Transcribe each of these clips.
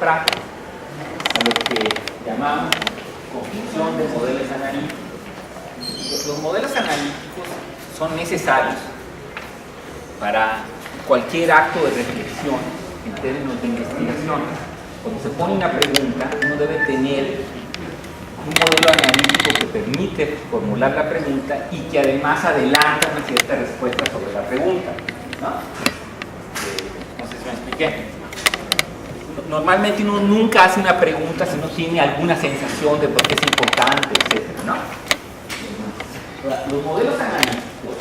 prácticos, a lo que llamamos construcción de modelos analíticos. Los modelos analíticos son necesarios para cualquier acto de reflexión en términos de investigación. Cuando se pone una pregunta, uno debe tener un modelo analítico que permite formular la pregunta y que además adelanta una cierta respuesta sobre la pregunta, ¿no? No sé si me expliqué. Normalmente uno nunca hace una pregunta si no tiene alguna sensación de por qué es importante, etc., ¿no? Los modelos analíticos,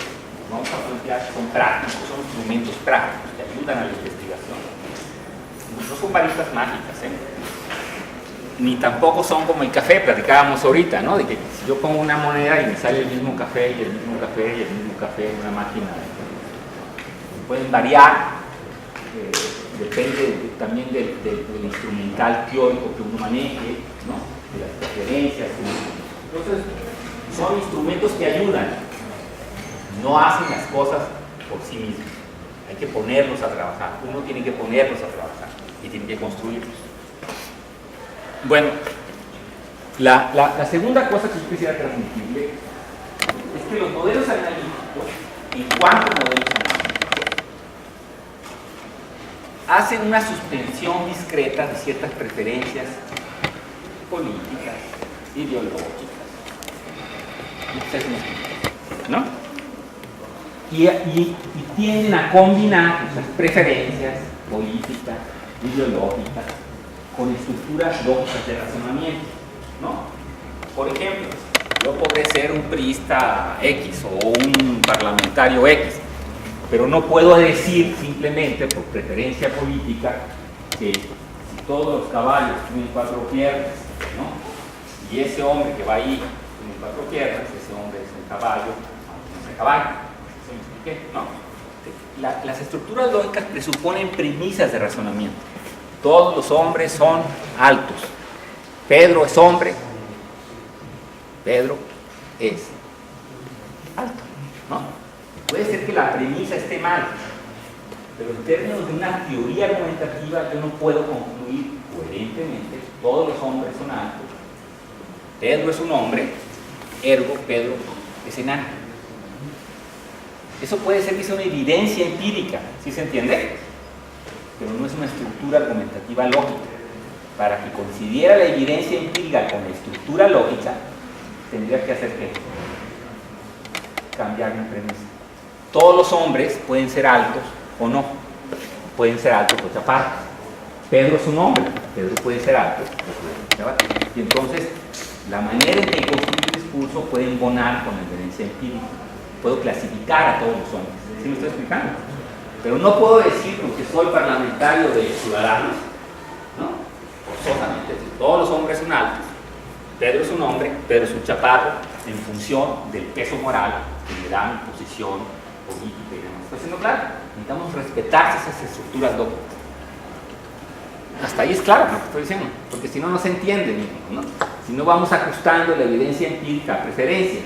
vamos a plantear, son prácticos, son instrumentos prácticos que ayudan a la investigación. No son varitas mágicas, ni tampoco son como el café, platicábamos ahorita, ¿no? De que si yo pongo una moneda y me sale el mismo café y el mismo café y el mismo café en una máquina, pueden variar, depende también del instrumental teórico que uno maneje, ¿no? De las preferencias. Entonces, son instrumentos que ayudan, no hacen las cosas por sí mismos. Hay que ponerlos a trabajar, uno tiene que ponerlos a trabajar y tiene que construirlos. Bueno, la segunda cosa que yo quisiera transmitirle es que los modelos analíticos, en cuanto a modelos analíticos, hacen una suspensión discreta de ciertas preferencias políticas, ideológicas, ¿no? Y tienden a combinar esas preferencias políticas, ideológicas, con estructuras lógicas de razonamiento, ¿no? Por ejemplo, yo podré ser un priista X o un parlamentario X, pero no puedo decir simplemente por preferencia política que si todos los caballos tienen 4 piernas, ¿no? Y ese hombre que va ahí tiene 4 piernas, ese hombre es un caballo, no es un caballo. ¿Se me expliqué? No. Las estructuras lógicas presuponen premisas de razonamiento. Todos los hombres son altos. Pedro es hombre. Pedro es alto, ¿no? Puede ser que la premisa esté mal, pero en términos de una teoría argumentativa yo no puedo concluir coherentemente todos los hombres son altos. Pedro es un hombre, ergo Pedro es enano. Eso puede ser que sea una evidencia empírica, ¿sí se entiende? Pero no es una estructura argumentativa lógica. Para que coincidiera la evidencia empírica con la estructura lógica, tendría que hacer ¿qué? Cambiar una premisa. Todos los hombres pueden ser altos o no. Pueden ser altos o chaparros. Pedro es un hombre, Pedro puede ser alto o puede ser chaparro. Y entonces, la manera en que construyo el discurso puede embonar con la evidencia empírica. Puedo clasificar a todos los hombres. ¿Sí me estoy explicando? Pero no puedo decir porque soy parlamentario de Ciudadanos, ¿no? Forzosamente, todos los hombres son altos. Pedro es un hombre, Pedro es un chaparro, en función del peso moral que le da mi posición política y demás. ¿Está siendo claro? Necesitamos respetar esas estructuras lógicas. Hasta ahí es claro lo que estoy diciendo, porque si no, no se entiende, ¿no? Si no vamos ajustando la evidencia empírica a preferencias,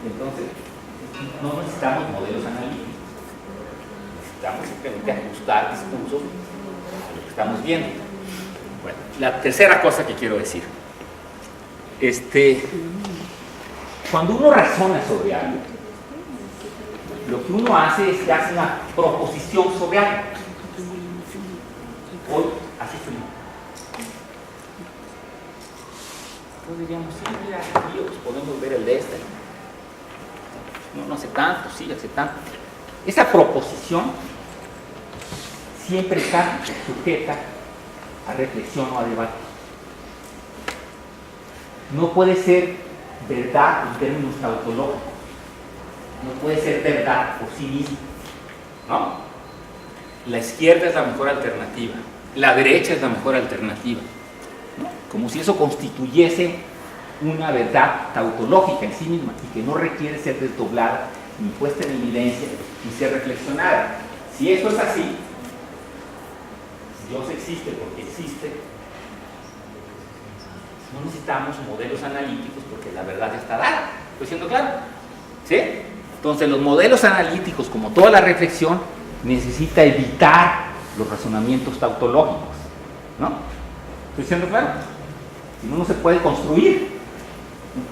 entonces no necesitamos modelos analíticos. Necesitamos simplemente ajustar discursos a lo que estamos viendo. Bueno, la tercera cosa que quiero decir. Cuando uno razona sobre algo, lo que uno hace es que hace una proposición sobre algo. Hoy hace frío. Entonces diríamos, sí, mira, hace frío, pues podemos ver el de este. No hace tanto, sí, hace tanto. Esa proposición siempre está sujeta a reflexión o a debate. No puede ser verdad en términos tautológicos. No puede ser verdad por sí misma, ¿no? La izquierda es la mejor alternativa, la derecha es la mejor alternativa, ¿no? Como si eso constituyese una verdad tautológica en sí misma y que no requiere ser desdoblada ni puesta en evidencia ni ser reflexionada. Si eso es así, si Dios existe porque existe, no necesitamos modelos analíticos porque la verdad está dada. ¿Estoy siendo claro? ¿Sí? Entonces los modelos analíticos, como toda la reflexión, necesita evitar los razonamientos tautológicos, ¿no? ¿Estoy siendo claro? Si no, no se puede construir.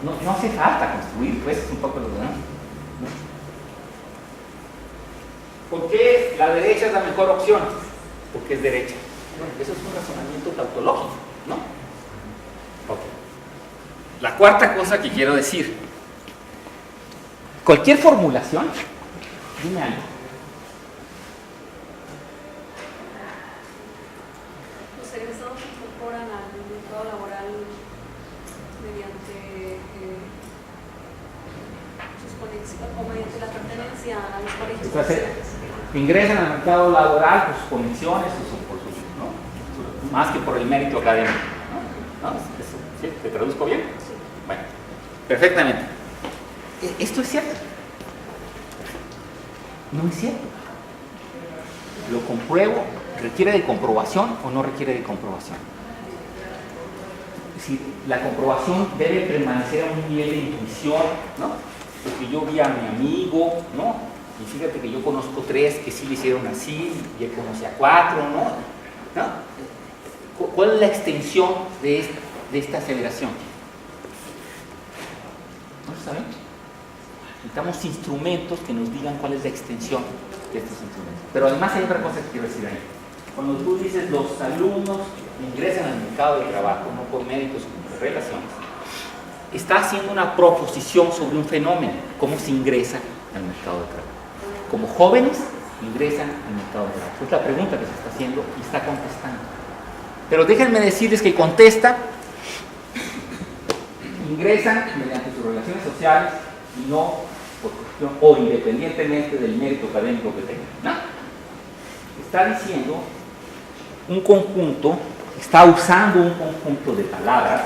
No hace falta construir, pues es un poco lo demás. ¿Por qué la derecha es la mejor opción? Porque es derecha. Bueno, eso es un razonamiento tautológico, ¿no? Ok. La cuarta cosa que quiero decir. Cualquier formulación, dime algo. Los egresados se incorporan al mercado laboral mediante sus conexiones o mediante la pertenencia a los colegios. Entonces, ingresan al mercado laboral por sus conexiones o por sus, ¿no? Más que por el mérito académico, ¿no? ¿Sí? ¿Te traduzco bien? Sí. Bueno, perfectamente. ¿Esto es cierto? No es cierto. Lo compruebo. ¿Requiere de comprobación o no requiere de comprobación? Es decir, la comprobación debe permanecer a un nivel de intuición, ¿no? Porque yo vi a mi amigo, ¿no? Y fíjate que yo conozco 3 que sí lo hicieron así, y él conoce a 4, ¿no? ¿Cuál es la extensión de esta aseveración? ¿No lo sabemos? Necesitamos instrumentos que nos digan cuál es la extensión de estos instrumentos. Pero además hay otra cosa que quiero decir ahí. Cuando tú dices los alumnos ingresan al mercado de trabajo, no por méritos, sino por relaciones, está haciendo una proposición sobre un fenómeno, cómo se ingresa al mercado de trabajo. Como jóvenes ingresan al mercado de trabajo. Es la pregunta que se está haciendo y está contestando. Pero déjenme decirles que contesta, ingresan mediante sus relaciones sociales y no por cuestión o independientemente del mérito académico que tengan, ¿no? Está diciendo un conjunto, está usando un conjunto de palabras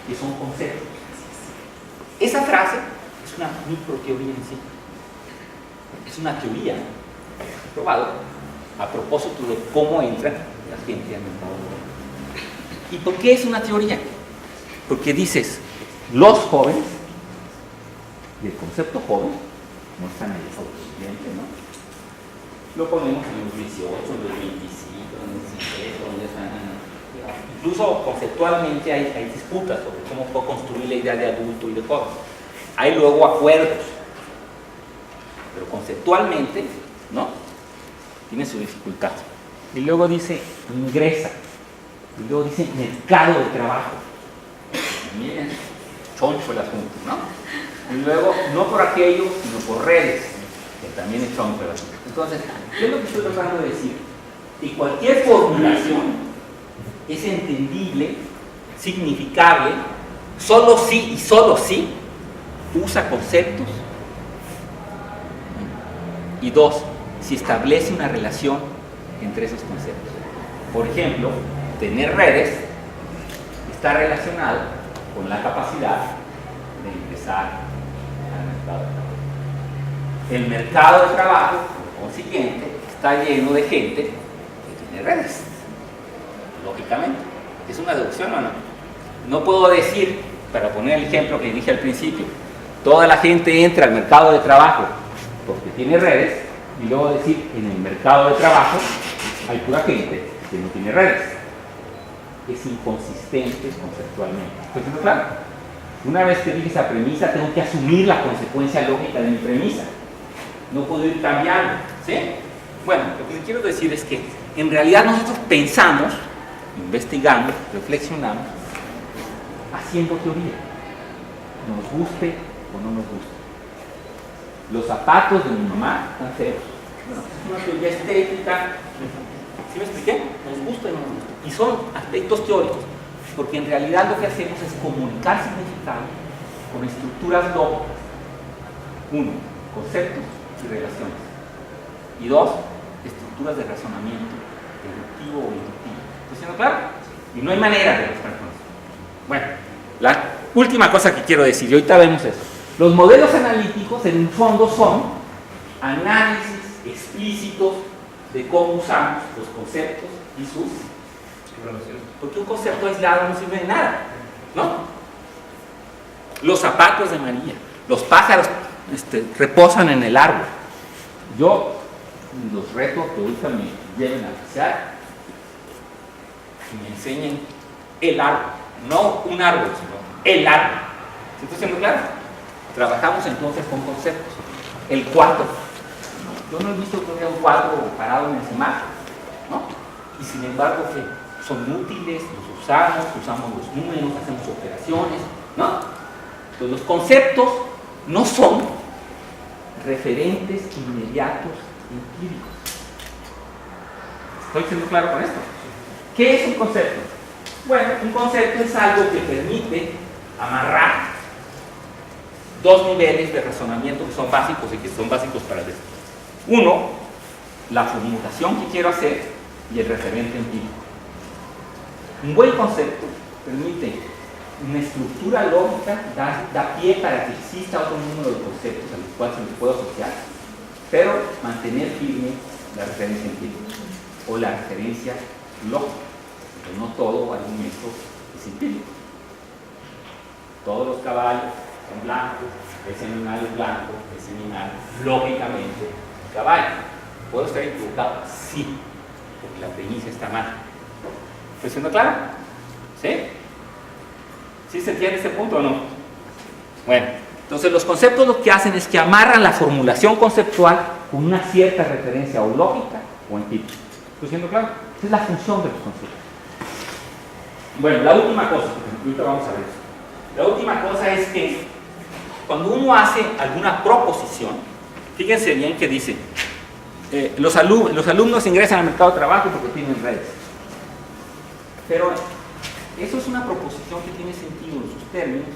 que son conceptos. Esa frase es una microteoría en sí. Es una teoría probado a propósito de cómo entra la gente al mercado laboral. ¿Y por qué es una teoría? Porque dices, los jóvenes, y el concepto joven, no están en el autoevidente, ¿no? Lo ponemos en los 18, en los 25, en los 16, donde están. Incluso conceptualmente hay disputas sobre cómo puedo construir la idea de adulto y de joven. Hay luego acuerdos, pero conceptualmente, ¿no? Tiene su dificultad. Y luego dice ingresa, y luego dice mercado de trabajo. Miren, choncho el asunto, ¿no? Y luego, no por aquello, sino por redes, que también es choncho el asunto. Entonces, ¿qué es lo que estoy tratando de decir? Que cualquier formulación es entendible, significable, solo si y solo si usa conceptos. Y 2, si establece una relación entre esos conceptos. Por ejemplo, tener redes está relacionado con la capacidad de ingresar al mercado de trabajo. El mercado de trabajo, por consiguiente, está lleno de gente que tiene redes. Lógicamente. ¿Es una deducción o no? No puedo decir, para poner el ejemplo que dije al principio, toda la gente entra al mercado de trabajo porque tiene redes, y luego decir, en el mercado de trabajo hay pura gente que no tiene redes. Es inconsistente conceptualmente. ¿Estoy siendo claro? Una vez que dije esa premisa, tengo que asumir la consecuencia lógica de mi premisa. No puedo ir cambiando, ¿sí? Bueno, lo que les quiero decir es que en realidad nosotros pensamos, investigamos, reflexionamos, haciendo teoría, nos guste o no nos guste. Los zapatos de mi mamá están feos. Bueno, es una teoría estética. ¿Sí me expliqué? Nos gusta y no nos gusta. Y son aspectos teóricos, porque en realidad lo que hacemos es comunicar significado con estructuras lógicas. 1, conceptos y relaciones. Y 2, estructuras de razonamiento, deductivo o inductivo. ¿Está siendo claro? Y no hay manera de mostrar con eso. Bueno, la última cosa que quiero decir, y ahorita vemos eso. Los modelos analíticos en el fondo son análisis explícitos de cómo usamos los conceptos y sus relaciones. Porque un concepto aislado no sirve de nada, ¿no? Los zapatos de María, los pájaros reposan en el árbol. Yo los reto que ahorita me lleven a pasear y me enseñen el árbol, no un árbol, sino el árbol. ¿Se está siendo claro? Trabajamos entonces con conceptos. El cuadro. Yo no he visto todavía un cuadro parado en el semáforo, ¿no? Y sin embargo, que son útiles, los usamos los números, hacemos operaciones, ¿no? Entonces, los conceptos no son referentes inmediatos empíricos. ¿Estoy siendo claro con esto? ¿Qué es un concepto? Bueno, un concepto es algo que permite amarrar dos niveles de razonamiento que son básicos y que son básicos para el desarrollo. Uno, la formulación que quiero hacer y el referente empírico. Un buen concepto permite una estructura lógica, da pie para que exista otro número de conceptos a los cuales se les puede asociar, pero mantener firme la referencia empírica o la referencia lógica. Pero no todo argumento es empírico. Todos los caballos son blancos, ese animal es blanco, ese animal, lógicamente, es caballo. ¿Puedo estar equivocado? Sí, porque la premisa está mal. ¿Estoy siendo claro? ¿Sí? ¿Sí se entiende ese punto o no? Bueno, entonces los conceptos lo que hacen es que amarran la formulación conceptual con una cierta referencia o lógica o empírica. ¿Estoy siendo claro? Esa es la función de los conceptos. Bueno, la última cosa, ahorita vamos a ver eso. La última cosa es que cuando uno hace alguna proposición, fíjense bien que dice, los alumnos ingresan al mercado de trabajo porque tienen redes. Pero eso es una proposición que tiene sentido en sus términos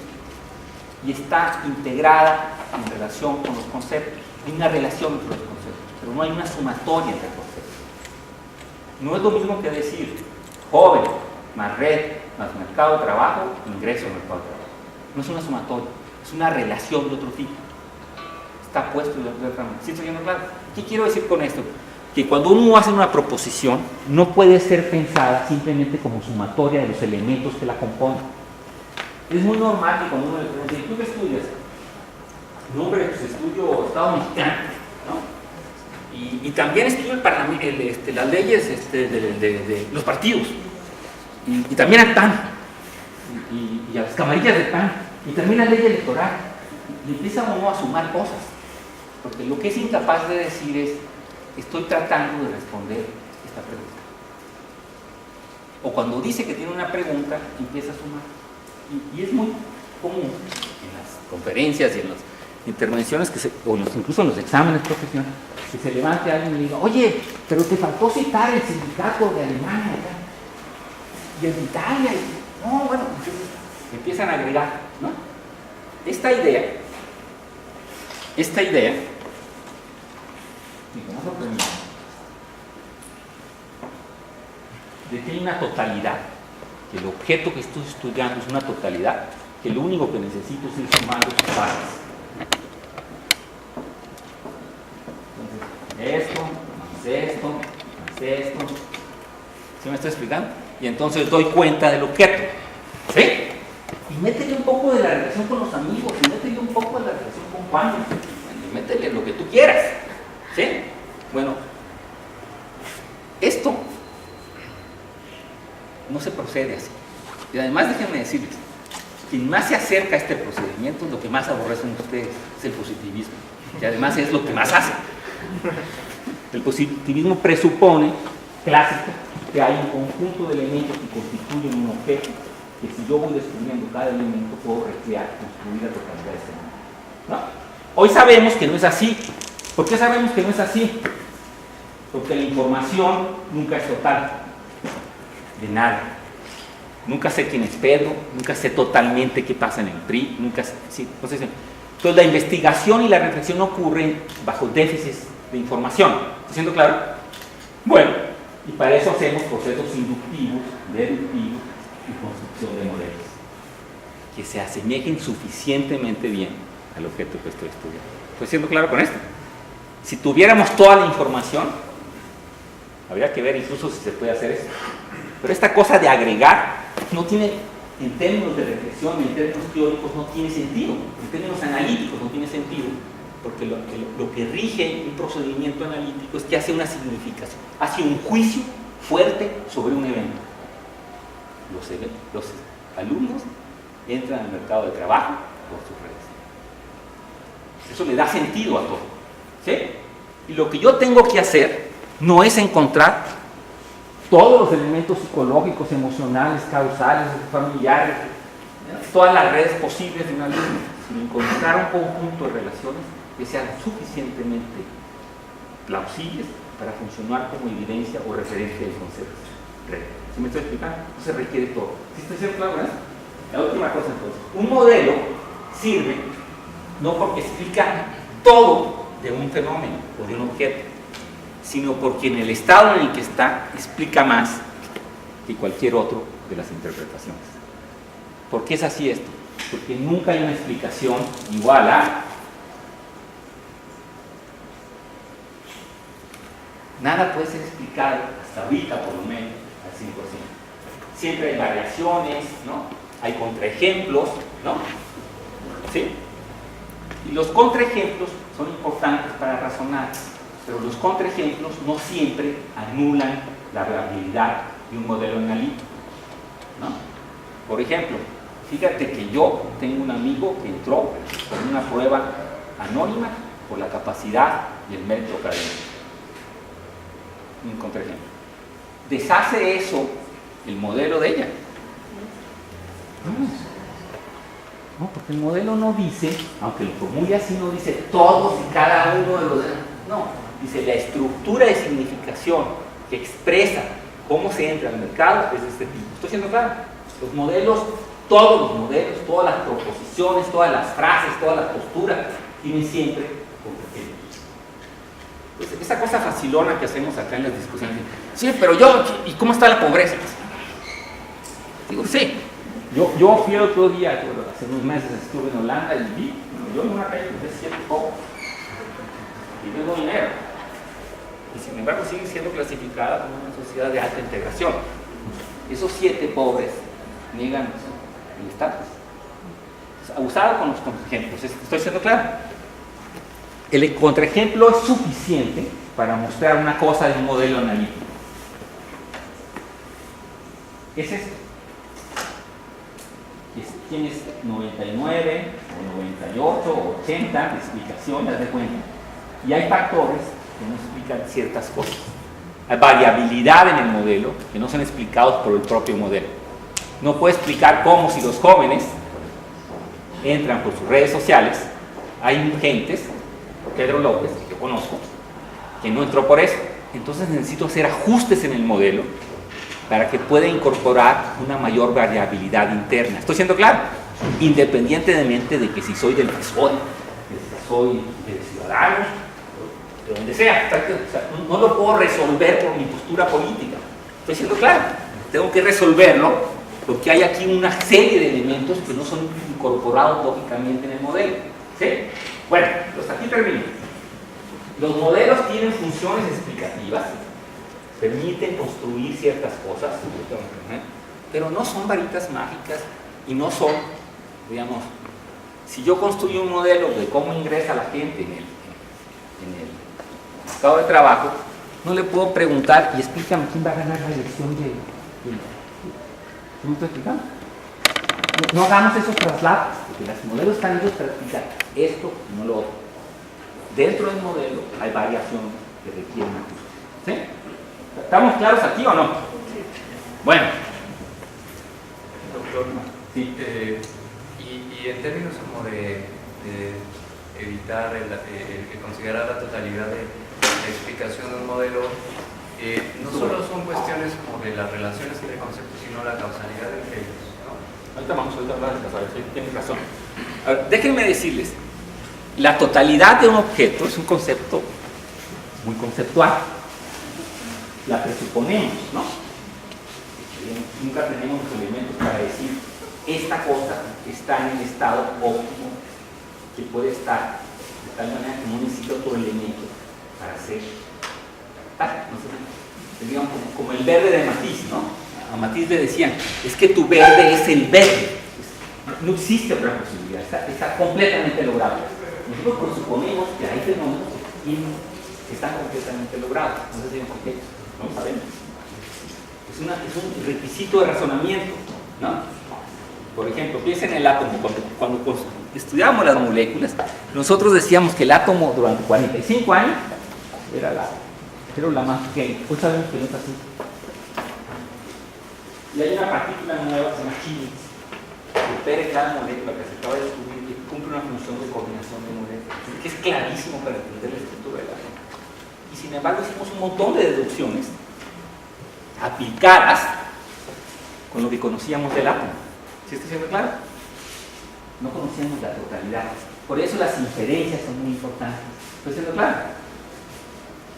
y está integrada en relación con los conceptos. Hay una relación entre los conceptos, pero no hay una sumatoria entre conceptos. No es lo mismo que decir joven más red más mercado de trabajo, ingreso al mercado de trabajo. No es una sumatoria, es una relación de otro tipo. Está puesto de otra manera. ¿Sí estoy viendo claro? ¿Qué quiero decir con esto? Que cuando uno hace una proposición, no puede ser pensada simplemente como sumatoria de los elementos que la componen. Es muy normal que cuando uno le pregunte, ¿tú qué estudias? No, hombre, pues estudio Estado mexicano, ¿no? Y también estudio las leyes de los partidos. Y también al PAN. Y a las camarillas del PAN. Y también la ley electoral. Y empieza uno a sumar cosas. Porque lo que es incapaz de decir es, estoy tratando de responder esta pregunta. O cuando dice que tiene una pregunta, empieza a sumar. Y es muy común en las conferencias y en las intervenciones, incluso en los exámenes profesionales, que se levante alguien y le diga, oye, pero te faltó citar el sindicato de Alemania y el de Italia. No, bueno, empiezan a agregar, ¿no? Esta idea, de que hay una totalidad, que el objeto que estoy estudiando es una totalidad, que lo único que necesito es ir sumando sus partes. Entonces, esto, más esto. ¿Sí me estoy explicando? Y entonces doy cuenta del objeto. ¿Sí? Y métele un poco de la relación con los amigos, y métele un poco de la relación con Juan, y métele lo que tú quieras. ¿Sí? Bueno, esto no se procede así. Y además déjenme decirles, quien más se acerca a este procedimiento, lo que más aborrecen ustedes es el positivismo, que además es lo que más hace. El positivismo presupone, clásico, que hay un conjunto de elementos que constituyen un objeto, que si yo voy descubriendo cada elemento puedo recrear, construir la totalidad de este mundo, ¿no? Hoy sabemos que no es así. ¿Por qué sabemos que no es así? Porque la información nunca es total, de nada. Nunca sé quién es Pedro, nunca sé totalmente qué pasa en el PRI, nunca sé, sí, entonces la investigación y la reflexión ocurren bajo déficits de información. ¿Está siendo claro? Bueno, y para eso hacemos procesos inductivos, deductivos y construcción de modelos que se asemejen suficientemente bien al objeto que estoy estudiando. ¿Estoy siendo claro con esto? Si tuviéramos toda la información, habría que ver incluso si se puede hacer eso. Pero esta cosa de agregar no tiene, en términos de reflexión, en términos teóricos, no tiene sentido. En términos analíticos no tiene sentido, porque lo que rige un procedimiento analítico es que hace una significación, hace un juicio fuerte sobre un evento. los alumnos entran al mercado de trabajo por sus redes. Eso le da sentido a todo, ¿sí? Y lo que yo tengo que hacer no es encontrar todos los elementos psicológicos, emocionales, causales, familiares, todas las redes posibles de un alumno, sino encontrar un conjunto de relaciones que sean suficientemente plausibles para funcionar como evidencia o referencia del concepto. ¿Sí me estoy explicando? Entonces requiere todo. ¿Sí estoy siendo claro, verdad? La última cosa entonces. Un modelo sirve no porque explica todo de un fenómeno o de un objeto, sino porque en el estado en el que está explica más que cualquier otro de las interpretaciones. ¿Por qué es así esto? Porque nunca hay una explicación igual a... Nada puede ser explicado, hasta ahorita por lo menos, al 100%. Siempre hay variaciones, ¿no? Hay contraejemplos, ¿no? ¿Sí? Y los contraejemplos son importantes para razonar, pero los contraejemplos no siempre anulan la viabilidad de un modelo analítico, ¿no? Por ejemplo, fíjate que yo tengo un amigo que entró con una prueba anónima por la capacidad y el mérito académico. Un contraejemplo. ¿Deshace eso el modelo de ella? No, porque el modelo no dice, aunque lo formule así, no dice todos y cada uno de los... No, dice la estructura de significación que expresa cómo se entra al mercado es de este tipo. ¿Estoy siendo claro? Los modelos, todos los modelos, todas las proposiciones, todas las frases, todas las posturas, tienen siempre contraejemplos. Pues esa cosa facilona que hacemos acá en las discusiones, sí, pero yo, ¿y cómo está la pobreza? Digo, sí. Yo fui el otro día, hace unos meses estuve en Holanda y vi, yo en una calle de 7 pobres y tengo dinero. Y sin embargo sigue siendo clasificada como una sociedad de alta integración. Esos 7 pobres niegan el estatus. Abusado con los contraejemplos, ¿estoy siendo claro? El contraejemplo es suficiente para mostrar una cosa de un modelo analítico. ¿Qué es esto? Tienes 99 o 98 o 80 de explicaciones, de cuenta. Y hay factores que no explican ciertas cosas. Hay variabilidad en el modelo que no son explicados por el propio modelo. No puede explicar cómo si los jóvenes entran por sus redes sociales, hay gentes, Pedro López, que yo conozco, que no entró por eso. Entonces necesito hacer ajustes en el modelo para que pueda incorporar una mayor variabilidad interna. ¿Estoy siendo claro? Independientemente de que si soy del PSOE, si soy de Ciudadanos, de donde sea. O sea, no lo puedo resolver por mi postura política. ¿Estoy siendo claro? Tengo que resolverlo porque hay aquí una serie de elementos que no son incorporados lógicamente en el modelo. ¿Sí? Bueno, pues aquí termino. Los modelos tienen funciones explicativas, permiten construir ciertas cosas, pero no son varitas mágicas y no son, digamos, si yo construyo un modelo de cómo ingresa la gente en el mercado de trabajo, no le puedo preguntar y explícame quién va a ganar la elección de ¿me estoy explicando? No hagamos esos traslados, porque los modelos están hechos para explicar esto y no lo otro. Dentro del modelo hay variaciones que requieren ajustes. ¿Sí? ¿Estamos claros aquí o no? Bueno. Doctor, sí. Y en términos como de evitar el considerar la totalidad de la explicación de un modelo, no solo son cuestiones como de las relaciones entre conceptos, sino la causalidad entre ellos, ¿no? Ahorita vamos a hablar de causalidad, sí, tienes razón. A ver, déjenme decirles, la totalidad de un objeto es un concepto muy conceptual. La presuponemos, ¿no? Nunca tenemos los elementos para decir esta cosa está en el estado óptimo que puede estar de tal manera que no necesita otro elemento para ser no sé, digamos como el verde de Matisse, ¿no? A Matisse le decían, es que tu verde es el verde. No existe otra posibilidad, está completamente logrado. Nosotros presuponemos que hay fenómenos que están completamente logrados. No sé si por qué, no sabemos. Pues es un requisito de razonamiento, ¿no? Por ejemplo, piensen en el átomo. Cuando estudiábamos las moléculas, nosotros decíamos que el átomo durante 45 años era la más pequeña. Hoy sabemos que no es así. Y hay una partícula nueva que se llama Chile, que opera cada molécula que se acaba de descubrir y cumple una función de coordinación de moléculas, que es clarísimo para entender la estructura del átomo. Y sin embargo hicimos un montón de deducciones aplicadas con lo que conocíamos del átomo. ¿Sí está siendo claro? No conocíamos la totalidad. Por eso las inferencias son muy importantes. ¿Está siendo claro?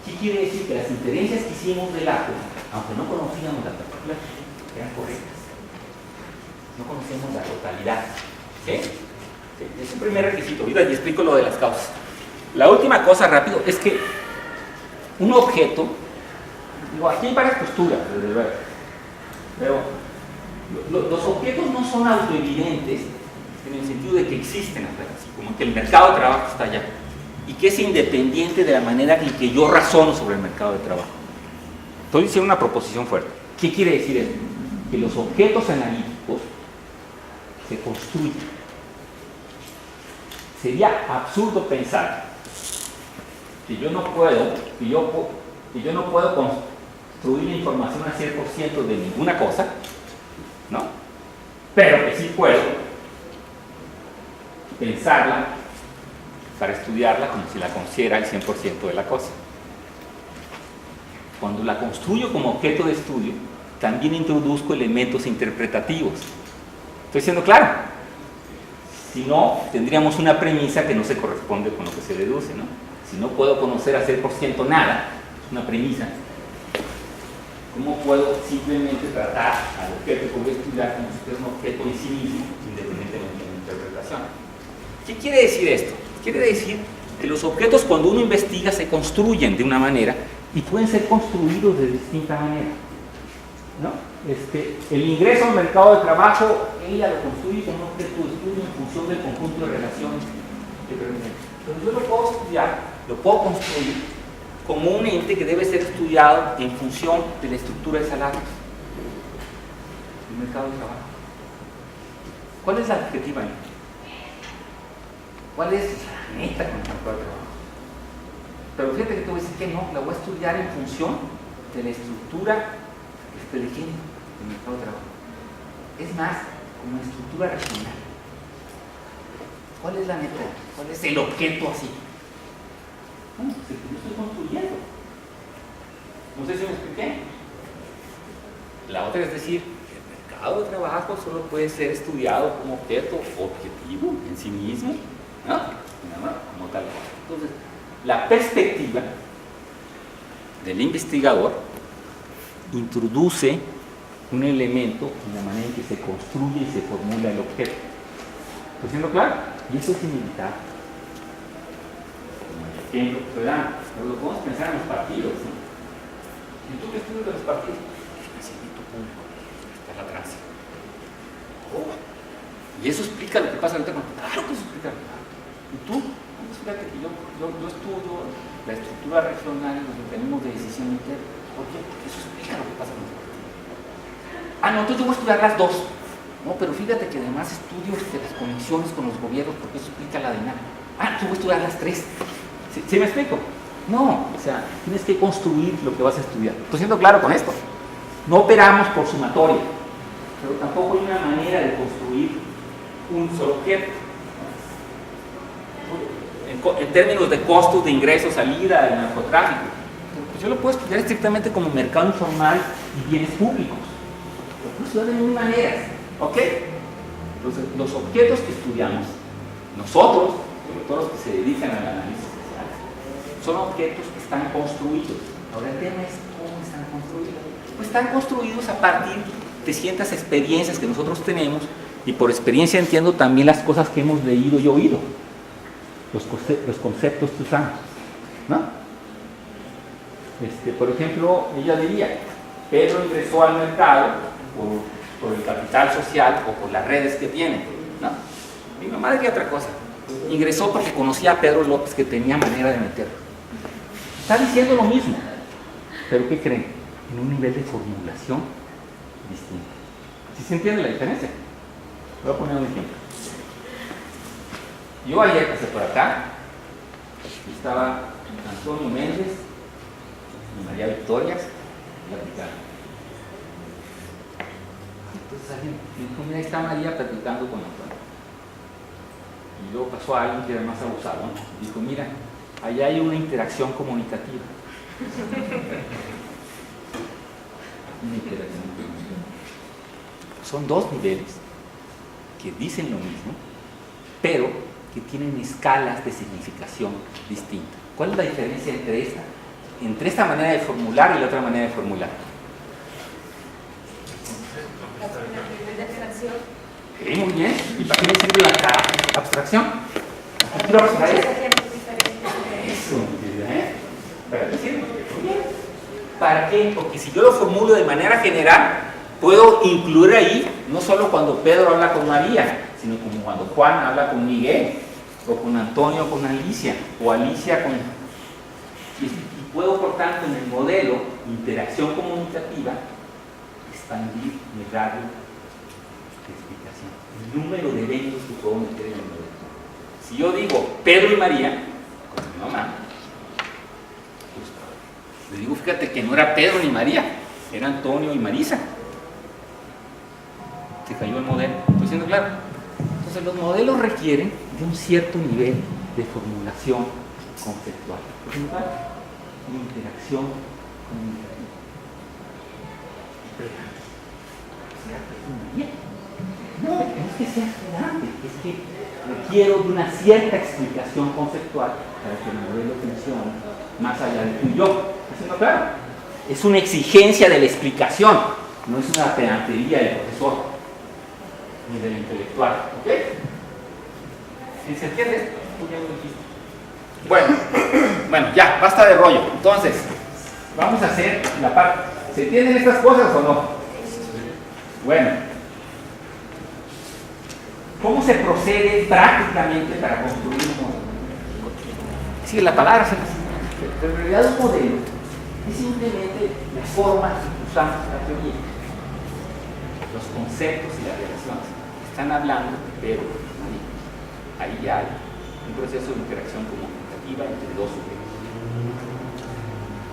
¿Qué quiere decir? Que las inferencias que hicimos del átomo, aunque no conocíamos la totalidad, eran correctas. No conocíamos la totalidad. ¿Sí? Sí, es el primer requisito. Ahorita les explico lo de las causas. La última cosa, rápido, es que un objeto, digo, aquí hay varias posturas, desde luego, pero los objetos no son autoevidentes en el sentido de que existen apenas, como que el mercado de trabajo está allá y que es independiente de la manera en que yo razono sobre el mercado de trabajo. Estoy diciendo una proposición fuerte. ¿Qué quiere decir esto? Que los objetos analíticos se construyen. Sería absurdo pensar que yo no puedo construir la información al 100% de ninguna cosa, ¿no? Pero que sí puedo pensarla para estudiarla como si la conociera el 100% de la cosa. Cuando la construyo como objeto de estudio, también introduzco elementos interpretativos. ¿Estoy siendo claro? Si no, tendríamos una premisa que no se corresponde con lo que se deduce, ¿no? Si no puedo conocer al 100% nada, es una premisa, ¿cómo puedo simplemente tratar al objeto que voy a estudiar como si fuera un objeto en sí mismo, independientemente de la interpretación? ¿Qué quiere decir esto? Quiere decir que los objetos, cuando uno investiga, se construyen de una manera y pueden ser construidos de distinta manera, ¿no? El ingreso al mercado de trabajo, ella lo construye como un objeto de estudio en función del conjunto de relaciones que permiten. Entonces yo lo puedo estudiar, lo puedo construir como un ente que debe ser estudiado en función de la estructura de salarios del mercado de trabajo. ¿Cuál es la objetiva ahí? ¿Cuál es la meta con el mercado de trabajo? Pero fíjate que te voy a decir que no, la voy a estudiar en función de la estructura del mercado de trabajo. Es más, como estructura regional. ¿Cuál es la meta? ¿Cuál es el objeto así? Bueno, pues yo estoy construyendo. No sé si me expliqué. La otra es decir, que el mercado de trabajo solo puede ser estudiado como objeto objetivo en sí mismo, ¿no? Como tal. Entonces, la perspectiva del investigador introduce un elemento en la manera en que se construye y se formula el objeto. ¿Está siendo claro? Y eso es inevitable. Como el ejemplo que estoy dando, pero lo podemos pensar en los partidos, ¿no? ¿Y tú qué estudias de los partidos? El financiamiento público, está la tranza. Oh. Y eso explica lo que pasa ahorita con... Claro que eso explica. ¿Y tú? Pues fíjate que yo estudio la estructura regional y los mecanismos de decisión interna. ¿Por qué? Porque eso explica lo que pasa con los partidos. Ah, no, entonces yo voy a estudiar las dos. No, pero fíjate que además estudio las conexiones con los gobiernos porque eso explica la dinámica. Ah, yo voy a estudiar las tres. ¿Sí me explico? No, o sea, tienes que construir lo que vas a estudiar. Estoy siendo claro con esto. No operamos por sumatoria, pero tampoco hay una manera de construir un solo objeto. En términos de costos de ingresos, salida, del narcotráfico, pues yo lo puedo estudiar estrictamente como mercado informal y bienes públicos. Lo puedo estudiar de mil maneras. ¿Ok? Entonces, los objetos que estudiamos, nosotros, sobre todo los que se dedican al análisis social, son objetos que están construidos. Ahora el tema es cómo están construidos. Pues están construidos a partir de ciertas experiencias que nosotros tenemos, y por experiencia entiendo también las cosas que hemos leído y oído, los conceptos que usamos, ¿no? Por ejemplo, ella diría, Pedro ingresó al mercado por el capital social o por las redes que tiene, ¿no? Mi mamá diría otra cosa, ingresó porque conocía a Pedro López que tenía manera de meterlo. Está diciendo lo mismo, pero ¿qué creen? En un nivel de formulación distinta. ¿Sí se entiende la diferencia? Voy a poner un ejemplo. Yo ayer pasé por acá y estaba Antonio Méndez y María Victoria platicando. Entonces alguien dijo, mira, ahí está María platicando con Antonio. Y luego pasó a alguien que era más abusado, ¿no? Dijo, mira, allá hay una interacción comunicativa. Una interacción comunicativa. Son dos niveles que dicen lo mismo, pero que tienen escalas de significación distintas. ¿Cuál es la diferencia entre esta manera de formular y la otra manera de formular? La abstracción. Muy bien. ¿Y para qué me sirve la abstracción? La estructura abstracta. Eso, ¿eh? ¿Para qué sirve? ¿Para qué? Porque si yo lo formulo de manera general, puedo incluir ahí no solo cuando Pedro habla con María, sino como cuando Juan habla con Miguel, o con Antonio con Alicia, o Alicia con... Y puedo, por tanto, en el modelo interacción comunicativa, expandir mi radio de explicación, el número de eventos que puedo meter en el modelo. Si yo digo Pedro y María, con mi mamá, pues, le digo, fíjate que no era Pedro ni María, era Antonio y Marisa. Se cayó el modelo, ¿estoy siendo claro? Entonces los modelos requieren de un cierto nivel de formulación conceptual. Por ejemplo, una interacción comunicativa. No, es que sea grande, es que requiero de una cierta explicación conceptual para que el modelo funcione más allá de tú y yo. ¿Está siendo claro? Es una exigencia de la explicación, no es una pedantería del profesor ni del intelectual. ¿Ok? ¿Sí se entiende esto? Bueno, ya, basta de rollo. Entonces, vamos a hacer la parte. ¿Se entienden estas cosas o no? Bueno, ¿cómo se procede prácticamente para construir un modelo? Sí, la palabra se pero en realidad un modelo es simplemente la forma que usamos la teoría, los conceptos y las relaciones. Están hablando, pero ahí ya hay un proceso de interacción comunicativa entre dos sujetos.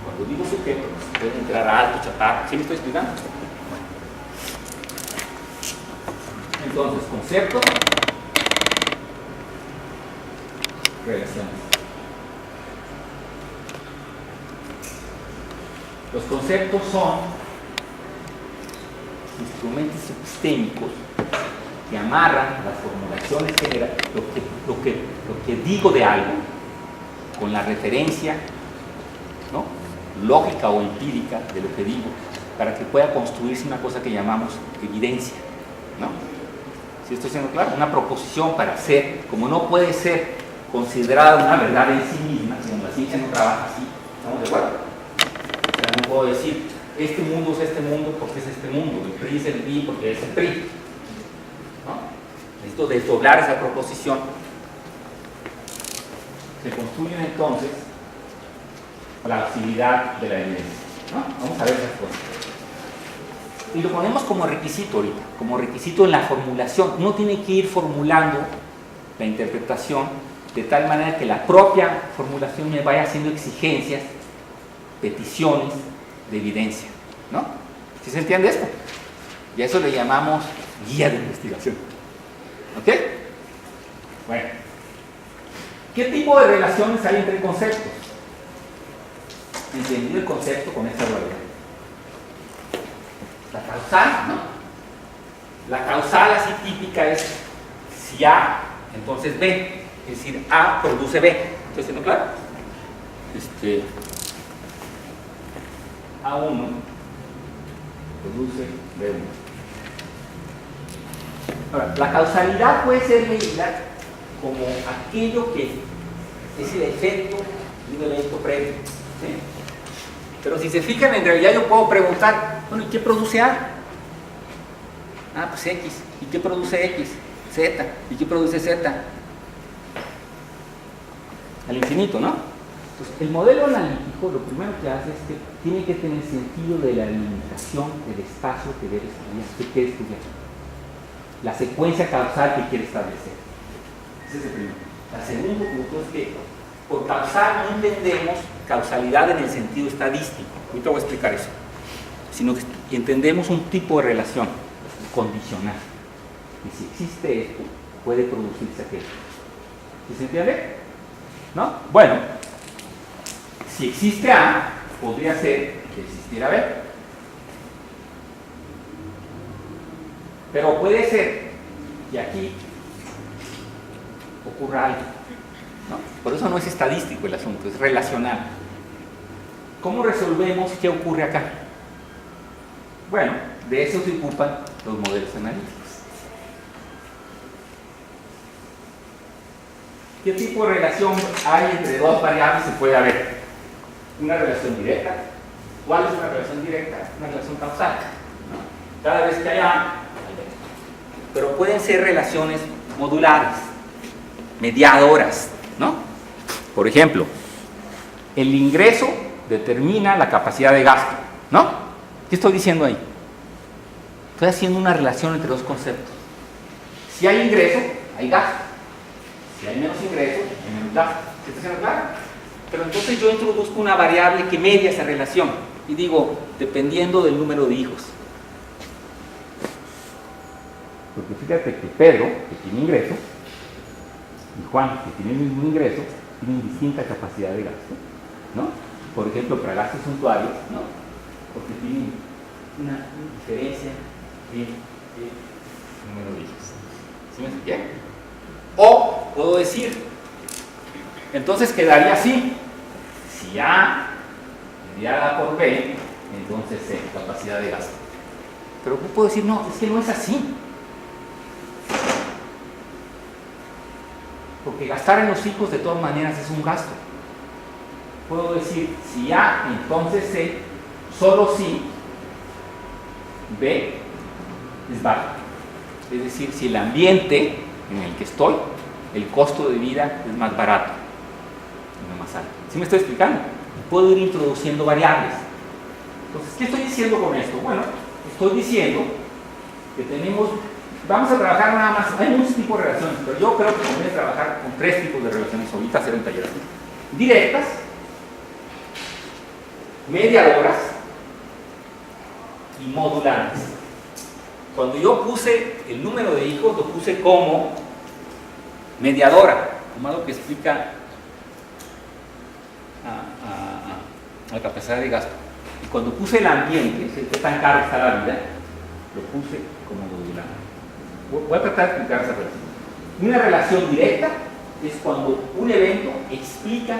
Cuando digo sujetos, puede entrar alto, chaparro. ¿Sí me estoy explicando? Entonces, conceptos, relaciones. Los conceptos son instrumentos epistémicos que amarran las formulaciones generales, lo que digo de algo, con la referencia, ¿no?, lógica o empírica de lo que digo, para que pueda construirse una cosa que llamamos evidencia, ¿no? ¿Sí estoy siendo claro? Una proposición para ser, como no puede ser considerada una verdad en sí misma, como la ciencia no trabaja así, ¿estamos de acuerdo? O sea, no puedo decir, este mundo es este mundo porque es este mundo, el PRI es el PRI porque es el PRI. Necesito desdoblar esa proposición. Se construyen entonces la actividad de la evidencia, ¿no? Vamos a ver esas cosas. Y lo ponemos como requisito ahorita, como requisito en la formulación. Uno tiene que ir formulando la interpretación de tal manera que la propia formulación me vaya haciendo exigencias, peticiones de evidencia, ¿no? ¿Sí se entiende esto? Y a eso le llamamos guía de investigación. ¿Ok? Bueno. ¿Qué tipo de relaciones hay entre conceptos? Entendido el concepto con esta dualidad. La causal, ¿no? La causal así típica es si A, entonces B. Es decir, A produce B. ¿Estoy siendo claro? A1 produce B1. Ahora, la causalidad puede ser medida como aquello que es el efecto de un evento previo, ¿sí? Pero si se fijan, en realidad yo puedo preguntar, bueno, ¿y qué produce A? Ah, pues X. ¿Y qué produce X? Z. ¿Y qué produce Z? Al infinito, ¿no? Entonces, el modelo analítico lo primero que hace es que tiene que tener sentido de la limitación del espacio que debe estudiar, que quiere estudiar. La secuencia causal que quiere establecer. Ese es el primero. El segundo punto es que por causal no entendemos causalidad en el sentido estadístico. Ahorita voy a explicar eso. Sino que entendemos un tipo de relación condicional. Y si existe esto, puede producirse aquello. ¿Sí se entiende? ¿No? Bueno, si existe A, podría ser que existiera B. Pero puede ser que aquí ocurra algo, ¿no? Por eso no es estadístico el asunto, es relacional. ¿Cómo resolvemos qué ocurre acá? Bueno, de eso se ocupan los modelos analíticos. ¿Qué tipo de relación hay entre dos variables? Se puede haber una relación directa. ¿Cuál es una relación directa? Una relación causal, ¿no? Cada vez que haya, pero pueden ser relaciones modulares, mediadoras, ¿no? Por ejemplo, el ingreso determina la capacidad de gasto, ¿no? ¿Qué estoy diciendo ahí? Estoy haciendo una relación entre dos conceptos. Si hay ingreso, hay gasto. Si hay menos ingreso, hay menos gasto. ¿Se está haciendo claro? Pero entonces yo introduzco una variable que media esa relación y digo, dependiendo del número de hijos. Porque fíjate que Pedro, que tiene ingreso, y Juan, que tiene el mismo ingreso, tienen distinta capacidad de gasto, ¿no? Por ejemplo, para gastos suntuarios, ¿no? Porque tienen una diferencia de número de hijos. ¿Sí me entiendes? O puedo decir, entonces quedaría así: si A mediada por B, entonces C, capacidad de gasto. Pero puedo decir, no, es que no es así. Porque gastar en los hijos de todas maneras es un gasto. Puedo decir, si A, entonces C, solo si B es bajo. Es decir, si el ambiente en el que estoy, el costo de vida es más barato, no más alto. ¿Sí me estoy explicando? Puedo ir introduciendo variables. Entonces, ¿qué estoy diciendo con esto? Bueno, estoy diciendo que tenemos, vamos a trabajar nada más, hay muchos tipos de relaciones, pero yo creo que conviene trabajar con 3 tipos de relaciones, ahorita hacer un taller así: directas, mediadoras y modulares. Cuando yo puse el número de hijos, lo puse como mediadora, como algo que explica la capacidad de gasto. Y cuando puse el ambiente, qué tan caro está la vida, lo puse como modular. Voy a tratar de explicar esa relación. Una relación directa es cuando un evento explica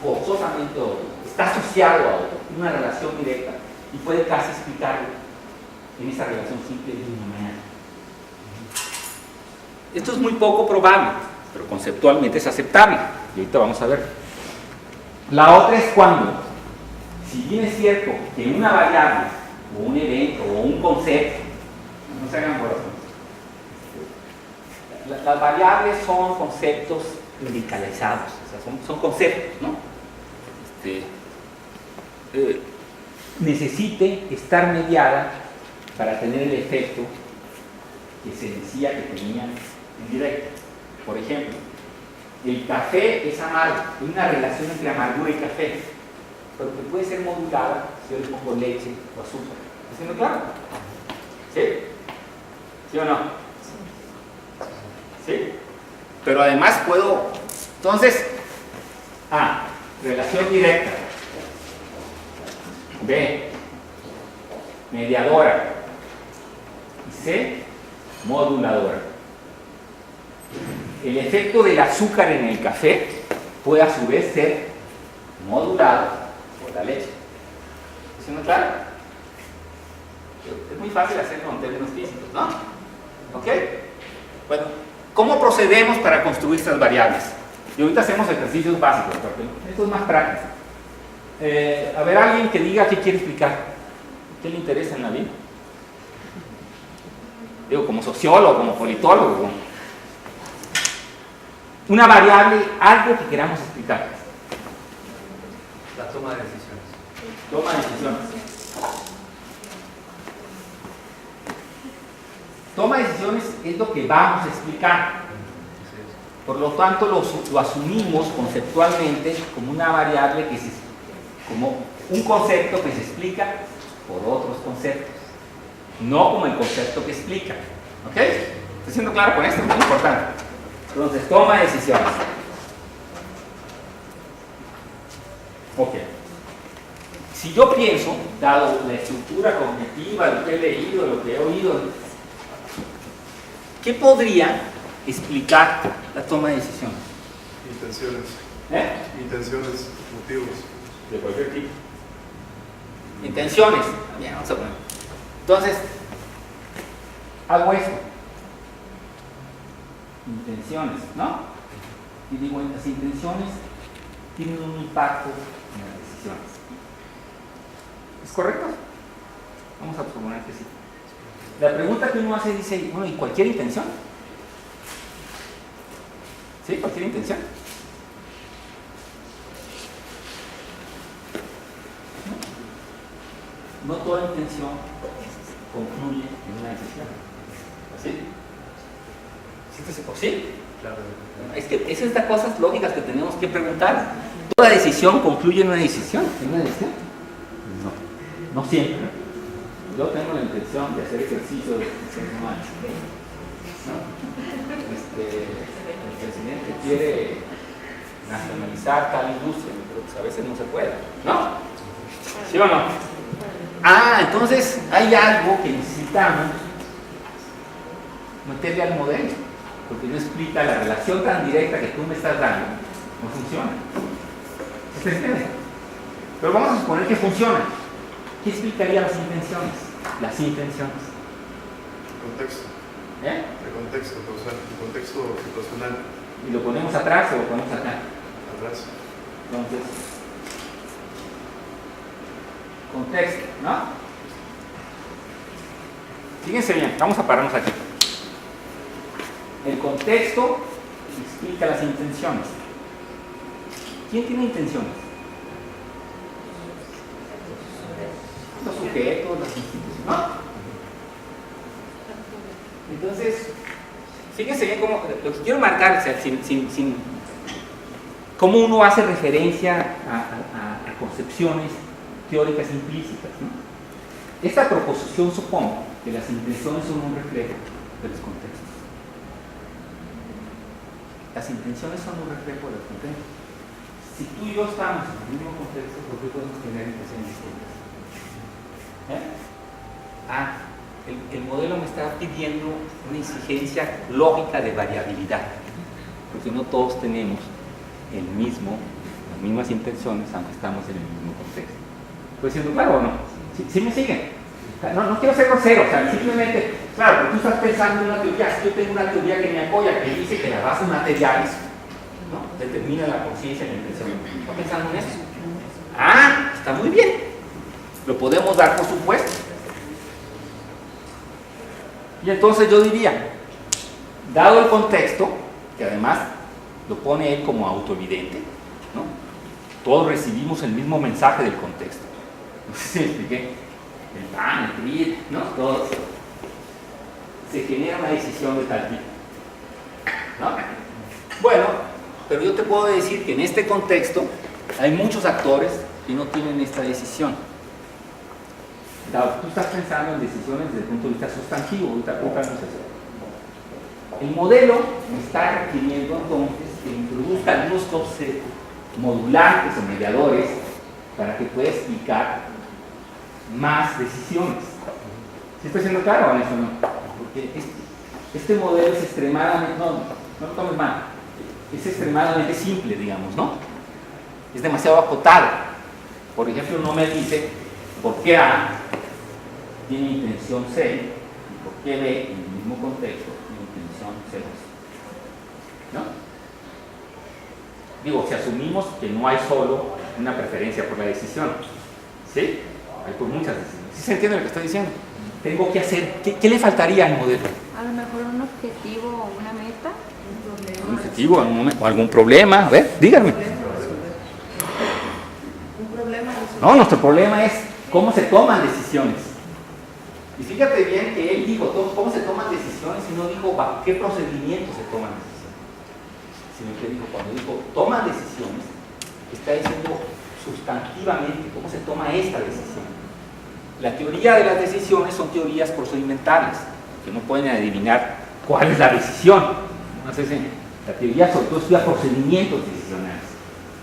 forzosamente a otro, está asociado a otro, una relación directa, y puede casi explicarlo en esa relación simple de una manera. Esto es muy poco probable, pero conceptualmente es aceptable, y ahorita vamos a ver. La otra es cuando, si bien es cierto que una variable, o un evento, o un concepto, no se hagan bolas, las variables son conceptos indicalizados, o sea, son conceptos, ¿no? Necesite estar mediada para tener el efecto que se decía que tenía en directo. Por ejemplo, el café es amargo, hay una relación entre amargura y café, pero que puede ser modulada si yo le pongo leche o azúcar. ¿Está siendo claro? ¿Sí? ¿Sí o no? ¿Sí? Pero además puedo, entonces, A, relación directa, B, mediadora, y C, moduladora. El efecto del azúcar en el café puede a su vez ser modulado por la leche. ¿Sí no es claro? Es muy fácil hacerlo en términos físicos, ¿no? ¿Ok? Bueno, ¿cómo procedemos para construir estas variables? Y ahorita hacemos ejercicios básicos, porque esto es más práctico. A ver, alguien que diga qué quiere explicar, qué le interesa en la vida. Digo, como sociólogo, como politólogo. Una variable, algo que queramos explicar. toma de decisiones. Toma de decisiones. Toma de decisiones es lo que vamos a explicar. Por lo tanto, lo asumimos conceptualmente como una variable como un concepto que se explica por otros conceptos, no como el concepto que explica. ¿Ok? ¿Estoy siendo claro con esto? Es muy importante. Entonces, toma de decisiones. Ok. Si yo pienso, dado la estructura cognitiva, lo que he leído, lo que he oído, ¿qué podría explicar la toma de decisiones? Intenciones. Intenciones, motivos. De cualquier tipo. Intenciones. Bien, vamos a poner. Entonces, hago esto. Intenciones, ¿no? Y digo, las intenciones tienen un impacto en las decisiones. ¿Es correcto? Vamos a suponer que sí. La pregunta que uno hace dice, bueno, ¿y cualquier intención? ¿Sí? ¿Cualquier intención? No toda intención concluye en una decisión. ¿Sí? ¿Sí? Claro. Es que esas son las cosas lógicas que tenemos que preguntar. ¿Toda decisión concluye en una decisión? ¿En una decisión? No, no siempre. Yo tengo la intención de hacer ejercicio de ser humano. El presidente quiere nacionalizar tal industria, pero pues a veces no se puede, ¿no? ¿Sí o no? Entonces hay algo que necesitamos meterle al modelo, porque no explica la relación tan directa que tú me estás dando, no funciona. ¿Se entiende? Pero vamos a suponer que funciona. ¿Qué explicaría las intenciones? Las intenciones. Contexto. El contexto causal, el contexto situacional. ¿Y lo ponemos atrás o lo ponemos acá? Atrás. Entonces, contexto, ¿no? Fíjense bien, vamos a pararnos aquí. El contexto explica las intenciones. ¿Quién tiene intenciones? Los sujetos, las instituciones, ¿no? Entonces, fíjense bien cómo, lo que quiero marcar, o sea, cómo uno hace referencia a concepciones teóricas implícitas, ¿no? Esta proposición supone que las intenciones son un reflejo de los contextos. Las intenciones son un reflejo de los contextos. Si tú y yo estamos en el mismo contexto, ¿por qué podemos tener intenciones distintas? El modelo me está pidiendo una exigencia lógica de variabilidad, porque no todos tenemos las mismas intenciones, aunque estamos en el mismo contexto. ¿Estoy siendo claro o no? ¿Sí me siguen? No quiero ser grosero, o sea, simplemente, claro, porque tú estás pensando en una teoría. Yo tengo una teoría que me apoya, que dice que las bases materiales, ¿no?, determinan la conciencia y la intención. ¿Estás pensando en eso? Está muy bien. Lo podemos dar por supuesto. Y entonces yo diría, dado el contexto, que además lo pone él como autoevidente, ¿no?, todos recibimos el mismo mensaje del contexto. No sé si me expliqué. El PAN, el PRI, ¿no?, todos. Se genera una decisión de tal tipo, ¿no? Bueno, pero yo te puedo decir que en este contexto hay muchos actores que no tienen esta decisión. Tú estás pensando en decisiones desde el punto de vista sustantivo, ahorita compramos eso. El modelo me está requiriendo entonces que introduzca algunos conceptos modulantes o mediadores para que pueda explicar más decisiones. ¿Sí estoy siendo claro o eso no? Porque este modelo es extremadamente, no lo tomes mal, es extremadamente simple, digamos, ¿no? Es demasiado acotado. Por ejemplo, no me dice por qué A tiene intención C y por qué B en el mismo contexto tiene intención C2. ¿No? Digo, si asumimos que no hay solo una preferencia por la decisión, ¿sí? Hay por muchas decisiones. ¿Sí se entiende lo que estoy diciendo? Tengo que hacer, ¿qué le faltaría al modelo? A lo mejor un objetivo o una meta, un problema. ¿Un objetivo o algún problema? A ver, díganme. Un problema No, nuestro problema es cómo se toman decisiones. Y fíjate bien que él dijo cómo se toman decisiones y no dijo bajo qué procedimientos se toman decisiones. Sino que dijo, cuando dijo toman decisiones, está diciendo sustantivamente cómo se toma esta decisión. La teoría de las decisiones son teorías procedimentales, que no pueden adivinar cuál es la decisión. No sé si la teoría sobre todo estudia procedimientos decisionales,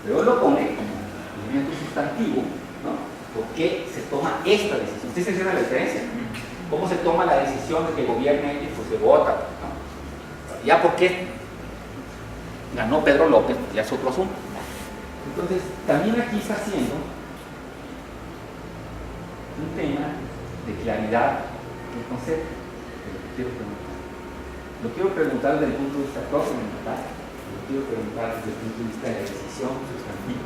pero él lo pone como elemento sustantivo, ¿no? ¿Por qué se toma esta decisión? ¿Usted se entiende la diferencia? ¿Cómo se toma la decisión de que gobierne X? Pues se vota, ¿no? Ya porque ganó Pedro López, ya es otro asunto. Entonces, también aquí está haciendo un tema de claridad del concepto. Lo quiero preguntar desde el punto de vista procedimental, lo quiero preguntar desde el punto de vista de la decisión sustantiva.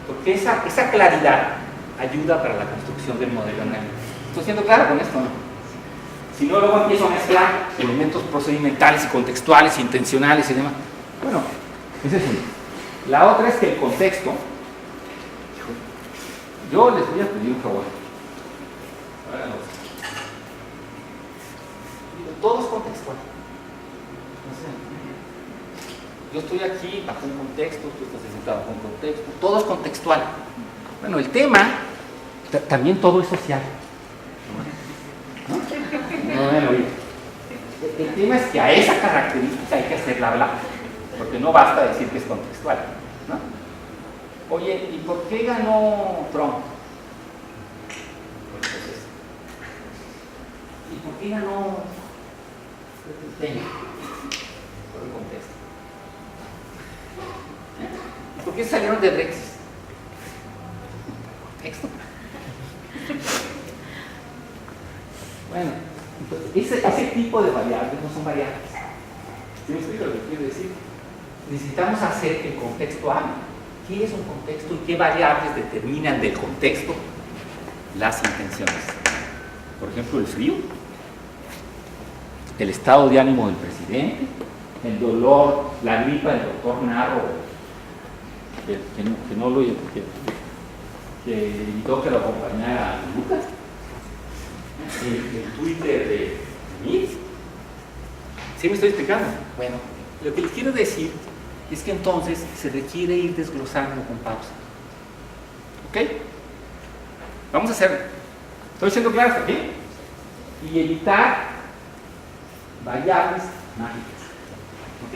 Porque esa claridad ayuda para la construcción del modelo analítico. ¿Estoy siendo claro con esto, no? Si no, luego empiezo a mezclar elementos procedimentales y contextuales, intencionales y demás. Bueno, ese es uno. La otra es que el contexto, yo les voy a pedir un favor. Todo es contextual. No sé. Yo estoy aquí bajo un contexto, tú estás sentado bajo un contexto, todo es contextual. Bueno, el tema, también todo es social. ¿No? No deben oír. El tema es que a esa característica hay que hacerla hablar, porque no basta decir que es contextual, ¿no? Oye, ¿y por qué ganó Trump? ¿Y por qué ganó Peña? Por el contexto. ¿Y por qué salieron de Brexit? Contexto. Bueno, entonces, ese tipo de variables no son variables. ¿Sí me explico lo que quiero decir? Necesitamos hacer que el contexto hable. ¿Qué es un contexto y qué variables determinan del contexto las intenciones? Por ejemplo, el frío, el estado de ánimo del presidente, el dolor, la gripa del doctor Narro, que invitó que lo acompañara a Lucas, el Twitter de Mir. ¿Sí me estoy explicando? Bueno, lo que les quiero decir es que entonces se requiere ir desglosando con pausa. ¿Ok? Vamos a hacerlo. ¿Estoy siendo claro hasta aquí? Y evitar variables mágicas. ¿Ok?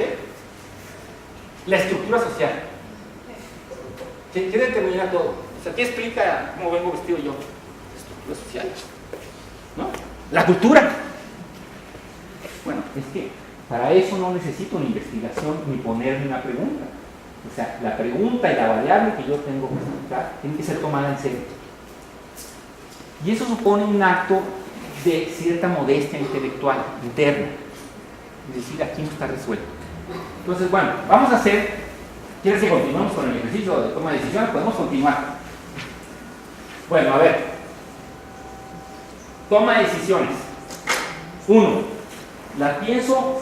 La estructura social. ¿Qué determina todo? O sea, ¿qué explica cómo vengo vestido yo? La estructura social. ¿No? La cultura. Bueno, es que para eso no necesito una investigación ni ponerme una pregunta. O sea, la pregunta y la variable que yo tengo que explicar tiene que ser tomada en serio. Y eso supone un acto de cierta modestia intelectual, interna. Es decir, aquí no está resuelto. Entonces, bueno, vamos a hacer, ¿quieres que continuemos con el ejercicio de toma de decisiones? Podemos continuar. Bueno, a ver. Toma de decisiones. 1. ¿La pienso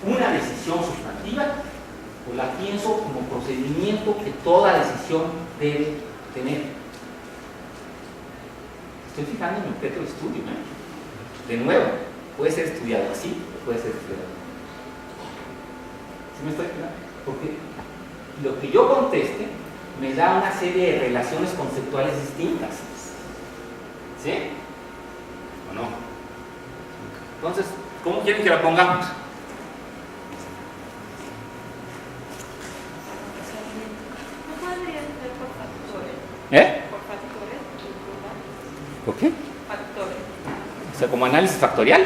una decisión sustantiva o la pienso como procedimiento que toda decisión debe tener? Estoy fijando en mi objeto de estudio, ¿eh? De nuevo, puede ser estudiado así o puede ser estudiado así. ¿Sí me estoy explicando? Porque lo que yo conteste me da una serie de relaciones conceptuales distintas. ¿Sí? ¿O no? Entonces, ¿cómo quieren que la pongamos? ¿No podría ser por factores? ¿Por factores? ¿Por qué? Factores. O sea, como análisis factorial.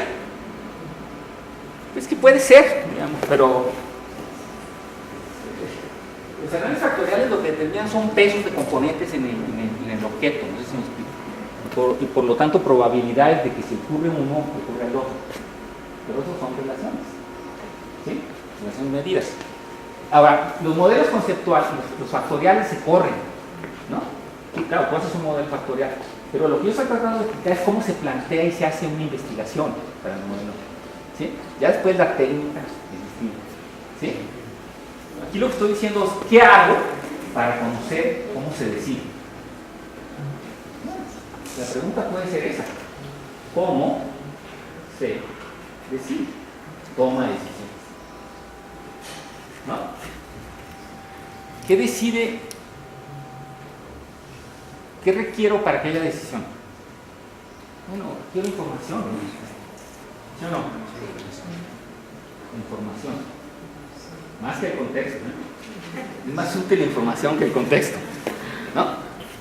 Es que puede ser, digamos, pero los análisis factoriales lo que determinan son pesos de componentes en el objeto, no sé si me explico. Y por lo tanto probabilidades de que si ocurre uno, ocurra el otro. Pero esos son relaciones. ¿Sí? Relaciones medidas. Ahora, los modelos conceptuales, los factoriales se corren, ¿no? Sí, claro, tú haces un modelo factorial. Pero lo que yo estoy tratando de explicar es cómo se plantea y se hace una investigación para el modelo. ¿Sí? Ya después la técnica es distinta. ¿Sí? Aquí lo que estoy diciendo es qué hago para conocer cómo se decide. La pregunta puede ser esa. ¿Cómo se decide? Toma decisiones. ¿No? ¿Qué decide? ¿Qué requiero para que haya decisión? Bueno, quiero información. ¿Sí o no? Información. Más que el contexto, ¿no? Es más útil la información que el contexto, ¿no?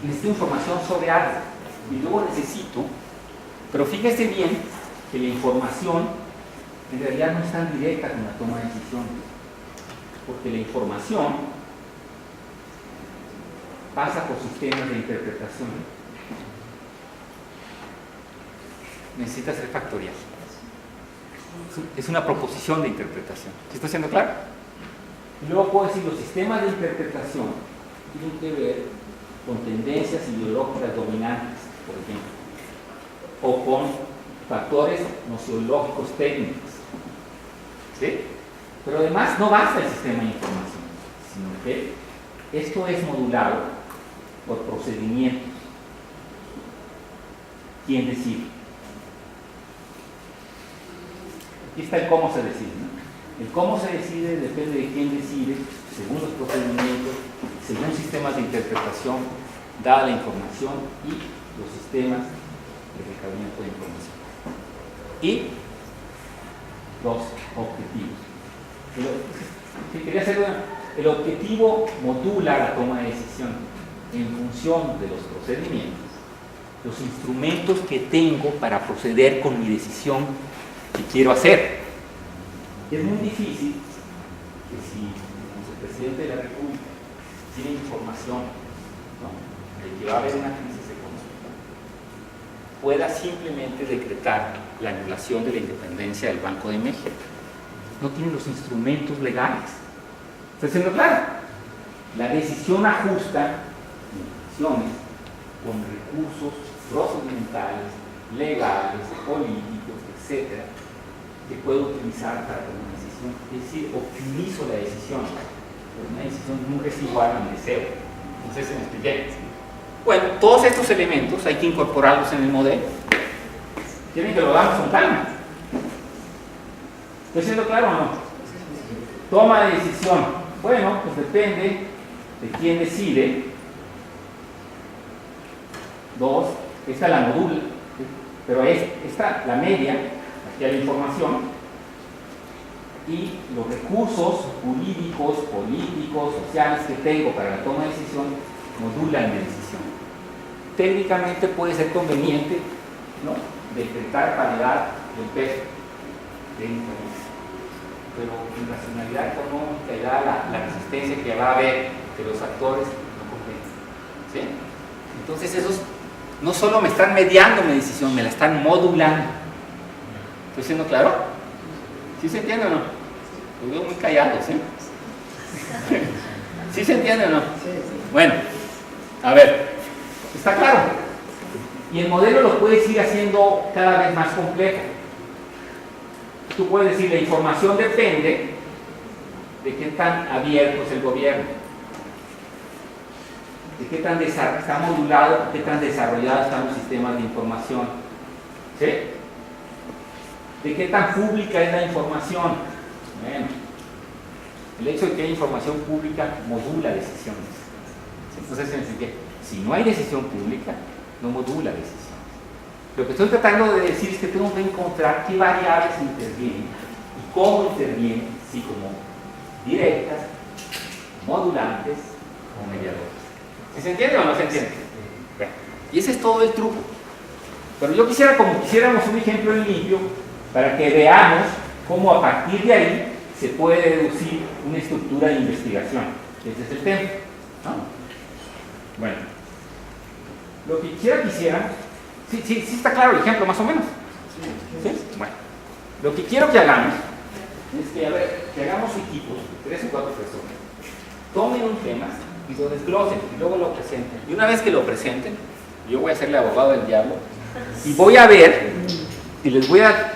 Necesito información sobre algo y luego necesito, pero fíjese bien que la información en realidad no es tan directa con la toma de decisiones, porque la información pasa por sistemas de interpretación. Necesita ser factorial. Es una proposición de interpretación. ¿Sí está siendo claro? Y luego puedo decir, los sistemas de interpretación tienen que ver con tendencias ideológicas dominantes, por ejemplo, o con factores nociológicos técnicos. ¿Sí? Pero además no basta el sistema de información, sino que esto es modulado por procedimientos. ¿Quién decide? Aquí está el cómo se decide, ¿no? El cómo se decide depende de quién decide, según los procedimientos, según sistemas de interpretación, dada la información y los sistemas de recabimiento de información. Y los objetivos. El objetivo modula la toma de decisión en función de los procedimientos, los instrumentos que tengo para proceder con mi decisión que quiero hacer. Es muy difícil que si el presidente de la República tiene información, ¿no?, de que va a haber una crisis económica, pueda simplemente decretar la anulación de la independencia del Banco de México. No tiene los instrumentos legales. ¿Está siendo claro? La decisión ajusta decisiones con recursos procedimentales, legales, políticos, etcétera, que puedo utilizar para tomar una decisión. Es decir, optimizo la decisión. Pero una decisión nunca es igual a mi deseo. Entonces, se me expliqué. Bueno, todos estos elementos hay que incorporarlos en el modelo. ¿Quieren que lo hagamos con calma? ¿Estoy siendo claro o no? Toma de decisión. Bueno, pues depende de quién decide. 2, esta la modula, pero esta la media, aquí hay la información, y los recursos jurídicos, políticos, sociales que tengo para la toma de decisión modulan mi decisión. Técnicamente puede ser conveniente, ¿no?, decretar paridad del peso, técnicamente, pero en racionalidad económica y dada la resistencia que va a haber de los actores, no conviene. ¿Sí? Entonces esos no solo me están mediando mi decisión, me la están modulando. ¿Estoy siendo claro? ¿Sí se entiende o no? Lo veo muy callados, ¿eh? ¿Sí se entiende o no? Bueno, a ver, ¿está claro? Y el modelo lo puedes ir haciendo cada vez más complejo. Tú puedes decir, la información depende de qué tan abierto es el gobierno, de qué tan está modulado, qué tan desarrollados están los sistemas de información, ¿sí? De qué tan pública es la información. Bueno, el hecho de que haya información pública modula decisiones. Entonces, si no hay decisión pública, no modula decisiones. Lo que estoy tratando de decir es que tengo que encontrar qué variables intervienen y cómo intervienen, así como directas, modulantes o mediadores. ¿Sí se entiende o no se entiende? Bueno, y ese es todo el truco. Pero yo quisiera, como quisiéramos un ejemplo en limpio, para que veamos cómo a partir de ahí se puede deducir una estructura de investigación. Ese es el tema, ¿no? Bueno, lo que quisiera, sí está claro el ejemplo más o menos. ¿Sí? Bueno, lo que quiero que hagamos es que, que hagamos equipos, 3 o 4 personas, tomen un tema y lo desglosen y luego lo presenten. Y una vez que lo presenten, yo voy a ser el abogado del diablo y voy a ver y les voy a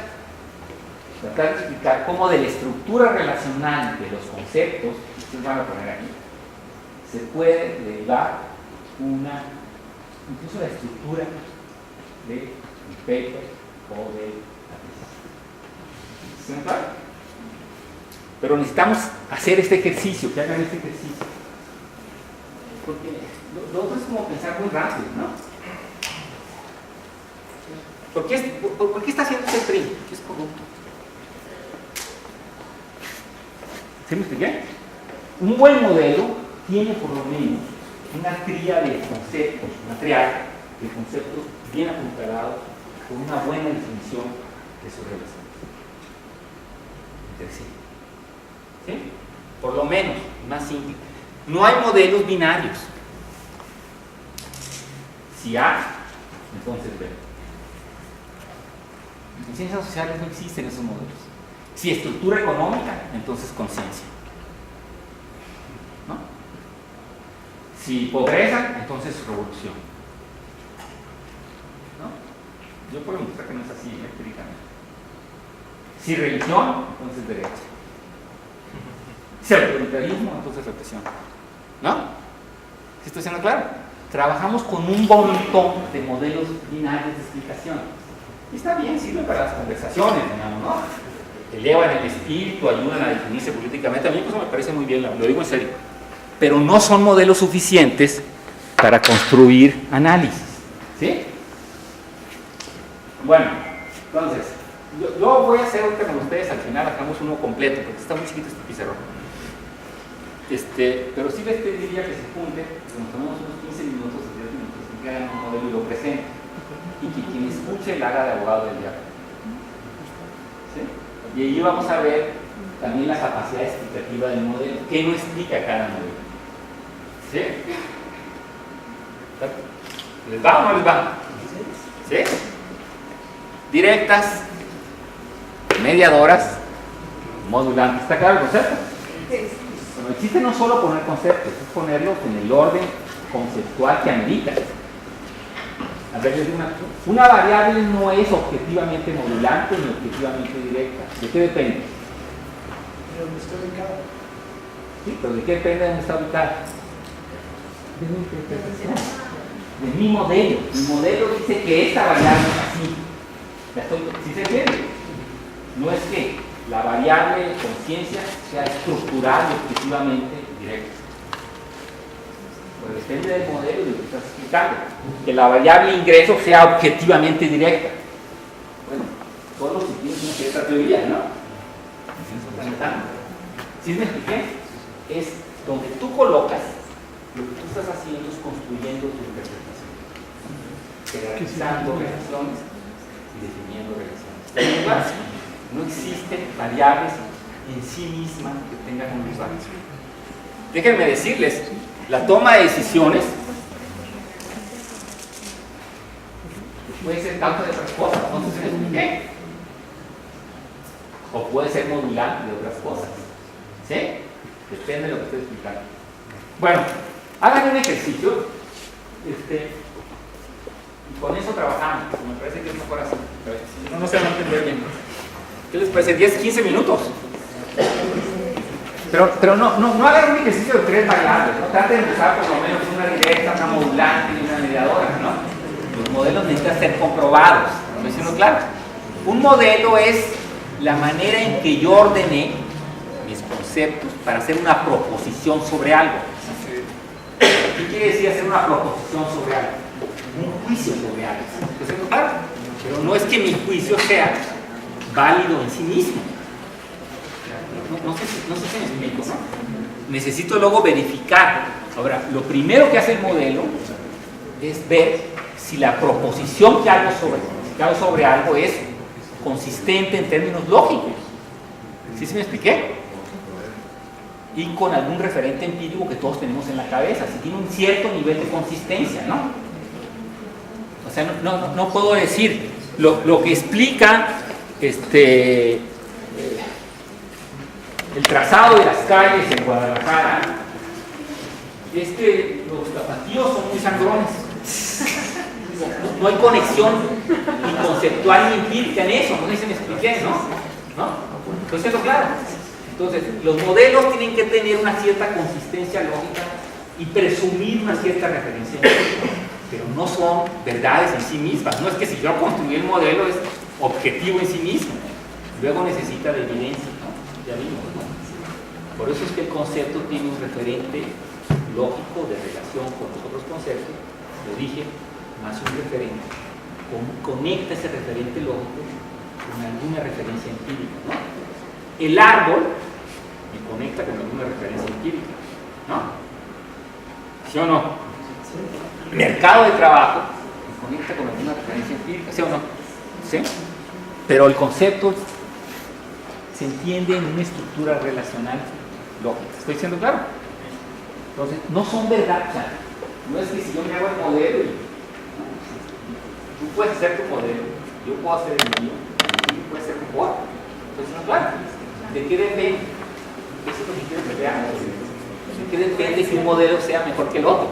tratar de explicar cómo de la estructura relacional de los conceptos que ustedes van a poner aquí se puede derivar incluso la estructura del paper o de la tesis. ¿Sí me claro? Pero necesitamos hacer este ejercicio, que hagan este ejercicio. Porque lo otro es como pensar muy rápido, ¿no? ¿Por qué está haciendo este PRI? ¿Qué es corrupto? ¿Sí me expliqué? Un buen modelo tiene por lo menos una tríada de conceptos, una triada de conceptos bien apuntalados, con una buena definición de su relación entre sí. ¿Sí? Por lo menos, más simple. No hay modelos binarios. Si A, entonces B. En ciencias sociales no existen esos modelos. Si estructura económica, entonces conciencia. ¿No? Si pobreza, entonces revolución. ¿No? Yo puedo mostrar que no es así, empíricamente. Si religión, entonces derecha. Si autoritarismo, entonces represión. ¿No? ¿Sí estoy siendo claro? Trabajamos con un montón de modelos binarios de explicación. Y está bien, sirve para las conversaciones, digamos, ¿no? Elevan el espíritu, ayudan a definirse políticamente. A mí eso me parece muy bien, lo digo en serio. Pero no son modelos suficientes para construir análisis. ¿Sí? Bueno, entonces, yo voy a hacer ahorita con ustedes, al final hagamos uno completo, porque está muy chiquito este pizarrón. Pero sí les pediría que se junten, que nos tomemos unos 15 minutos o 10 minutos, que hagan un modelo y lo presenten. Y que quien escuche la haga de abogado del diablo. ¿Sí? Y ahí vamos a ver también la capacidad explicativa del modelo. ¿Qué no explica cada modelo? ¿Sí? ¿Les va o no les va? ¿Sí? Directas, mediadoras, modulantes. ¿Está claro el concepto? Bueno, el chiste no es solo poner conceptos, es ponerlos en el orden conceptual que amerita. A ver, les digo una variable no es objetivamente modulante ni objetivamente directa. ¿De qué depende? ¿De dónde está ubicado? Sí, pero ¿de qué depende de dónde está ubicado? De mi interpretación, de mi modelo. Mi modelo dice que esta variable es así. ¿Sí se entiende? No es que la variable de conciencia sea estructural y objetivamente directa. Pues depende del modelo y de lo que estás explicando. Que la variable ingreso sea objetivamente directa. Bueno, solo si tienes una cierta teoría, ¿no? ¿Sí me expliqué? Es donde tú colocas, lo que tú estás haciendo es construyendo tu interpretación. Jerarquizando relaciones y definiendo relaciones. No existen variables en sí mismas que tengan un lugar. Déjenme decirles, la toma de decisiones puede ser causa de otras cosas, no sé si me expliqué. O puede ser modulante de otras cosas. ¿Sí? Depende de lo que estoy explicando. Bueno, hagan un ejercicio y con eso trabajamos. Me parece que es mejor así. Si no se van a entender bien. ¿Qué les parece? 10, 15 minutos. Pero no hagan un ejercicio de 3 variables, ¿no? Traten de usar por lo menos una directa, una modulante y una mediadora, ¿no? Los modelos necesitan ser comprobados, ¿no es diciendo claro? Un modelo es la manera en que yo ordené mis conceptos para hacer una proposición sobre algo. ¿Qué quiere decir hacer una proposición sobre algo? Un juicio sobre algo, ¿no es diciendo claro? Pero no es que mi juicio sea válido en sí mismo. No sé si me explico, ¿no? Necesito luego verificar. Ahora, lo primero que hace el modelo es ver si la proposición que hago sobre algo es consistente en términos lógicos. ¿Sí se me expliqué? Y con algún referente empírico que todos tenemos en la cabeza, si tiene un cierto nivel de consistencia, ¿no? O sea, no puedo decir lo que explica el trazado de las calles en Guadalajara es que los tapatíos son muy sangrones. No hay conexión ni conceptual ni empírica en eso, no sé si me expliqué, ¿no? Entonces, eso claro. Entonces, los modelos tienen que tener una cierta consistencia lógica y presumir una cierta referencia empírica. pero no son verdades en sí mismas. No es que si yo construí el modelo es objetivo en sí mismo. Luego necesita de evidencia, ¿no? Ya vimos, ¿no? Por eso es que el concepto tiene un referente lógico de relación con los otros conceptos, lo dije, más un referente. Conecta ese referente lógico con alguna referencia empírica, ¿no? El árbol me conecta con alguna referencia empírica, ¿no? ¿Sí o no? Mercado de trabajo me conecta con alguna referencia empírica, ¿sí o no? ¿Sí? Pero el concepto se entiende en una estructura relacional lógica. ¿Estoy siendo claro? Entonces, no son verdad, o sea, no es que si yo me hago el modelo y tú puedes hacer tu modelo, yo puedo hacer el mío, y tú puedes hacer mejor. ¿Estoy siendo claro? ¿De qué depende? Eso es lo que quiero que veamos. ¿De qué depende que un modelo sea mejor que el otro?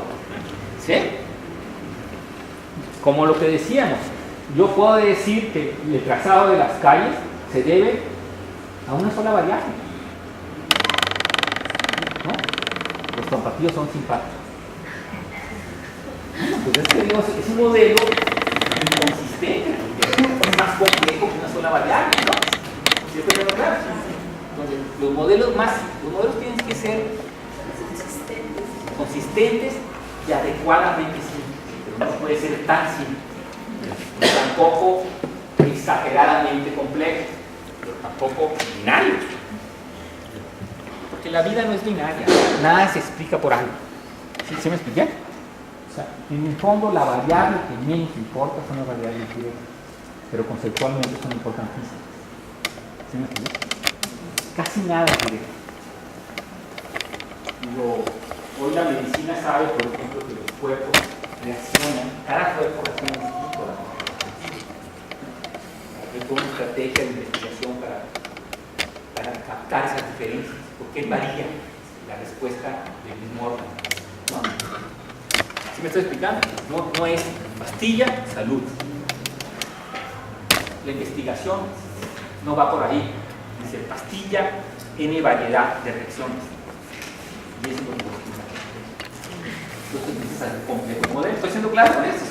¿Sí? Como lo que decíamos, yo puedo decir que el trazado de las calles se debe a una sola variable, ¿no? Los compatíos son simpáticos. Pues es que digo, es un modelo inconsistente, es más complejo que una sola variable, ¿no? ¿Cierto que no? Claro. Entonces, los modelos tienen que ser consistentes y adecuadamente simples, pero no puede ser tan simple, tampoco exageradamente complejo, pero tampoco binario, porque la vida no es binaria, nada se explica por algo. ¿Sí me expliqué? O sea, en el fondo la variable que menos importa son las variables directas, pero conceptualmente son importantísimas. ¿Sí me expliqué? Casi nada es directo. Hoy la medicina sabe, por ejemplo, que los cuerpos reaccionan, cada cuerpo reacciona distinto a la muerte. Hay toda una estrategia de investigación para captar esas diferencias, porque varía la respuesta del mismo órgano, ¿no? ¿Sí me estoy explicando? No es pastilla, salud. La investigación no va por ahí. Dice pastilla, N variedad de reacciones. Y eso es lo que entonces dices algo complejo. ¿Modelo? ¿Estoy siendo claro con eso?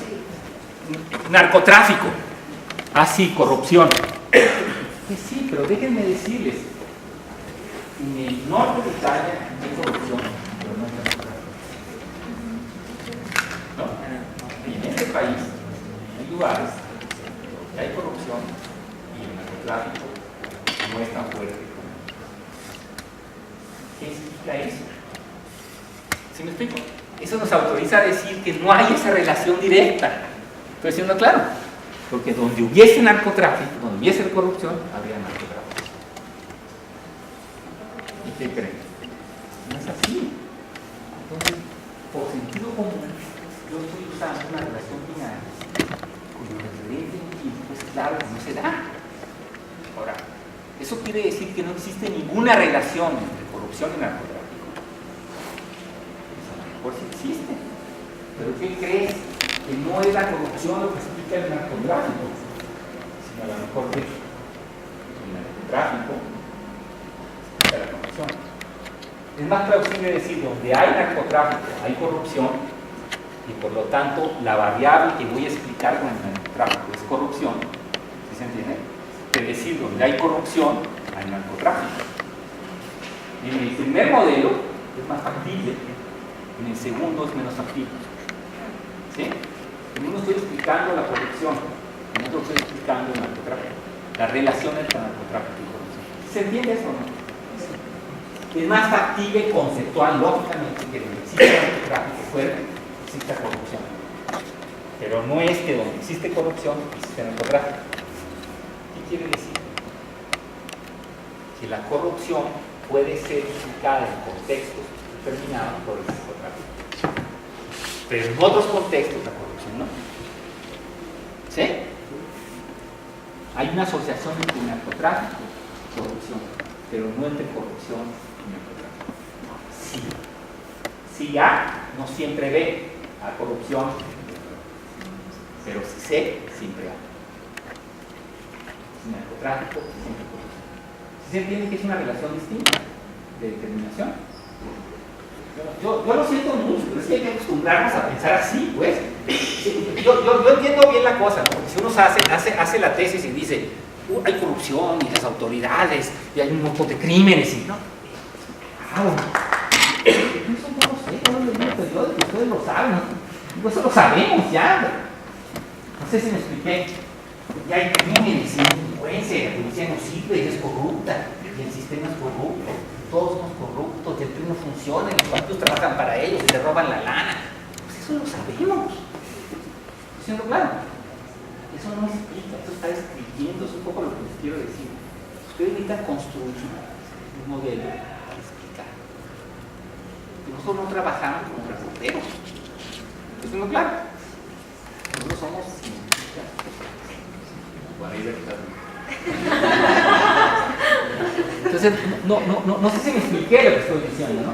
Narcotráfico. Ah, sí, corrupción. Pues sí, pero déjenme decirles, en el norte de Italia hay corrupción, pero no hay narcotráfico. ¿No? Y en este país hay lugares donde hay corrupción y el narcotráfico no es tan fuerte. ¿Qué significa eso? ¿Sí me explico? Eso nos autoriza a decir que no hay esa relación directa. ¿Estoy siendo claro? Porque donde hubiese narcotráfico, donde hubiese corrupción, habría narcotráfico. ¿Y qué creen? No es así. Entonces, por sentido común, yo estoy usando una relación binaria cuyo referente empírico es claro que no se da. Ahora, eso quiere decir que no existe ninguna relación entre corrupción y narcotráfico. Por si existe. ¿Pero qué crees? Que no es la corrupción lo que explica el narcotráfico, sino a lo mejor que el narcotráfico explica la corrupción. Es más plausible decir, donde hay narcotráfico, hay corrupción, y por lo tanto la variable que voy a explicar con el narcotráfico es corrupción, ¿sí se entiende? Que decir, donde hay corrupción, hay narcotráfico. En el primer modelo es más factible, en el segundo es menos factible. ¿Sí? En uno estoy explicando la corrupción, en otro estoy explicando el narcotráfico, la relación entre narcotráfico y corrupción. ¿Se entiende eso o no? Es más factible conceptual, lógicamente, que donde existe narcotráfico fuerte, exista corrupción. Pero no es que donde existe corrupción, existe narcotráfico. ¿Qué quiere decir? Que la corrupción puede ser explicada en contextos determinados por el narcotráfico. Pero en otros contextos la corrupción no. ¿Sí? Hay una asociación entre narcotráfico y corrupción, pero no entre corrupción y narcotráfico. Sí. Si A, no siempre B a corrupción, pero si C, siempre A. Si narcotráfico, siempre corrupción. ¿Sí se entiende que es una relación distinta de determinación? ¿Ok? Yo lo siento mucho, pero es que hay que acostumbrarnos a pensar así, pues. Yo entiendo bien la cosa, ¿no? Porque si uno hace la tesis y dice, hay corrupción y las autoridades, y hay un montón de crímenes, y no. ¡Wow! Eso yo lo sé, todos los días periódicos, ustedes lo saben, ¿no? Eso lo sabemos ya. No sé si me expliqué. Ya hay crímenes, y delincuencia, la policía no sirve, y es corrupta, y el sistema es corrupto. Todos somos corruptos, y el PRI no funciona, y los partidos trabajan para ellos y le roban la lana. Pues eso lo sabemos. ¿Siendo claro? Eso no explica, eso está escribiendo, es un poco lo que les quiero decir. Ustedes necesitan construir un modelo para explicar. Que nosotros no trabajamos como reporteros. ¿Siendo claro? Nosotros somos científicos. Entonces, no sé si me expliqué lo que estoy diciendo, ¿no?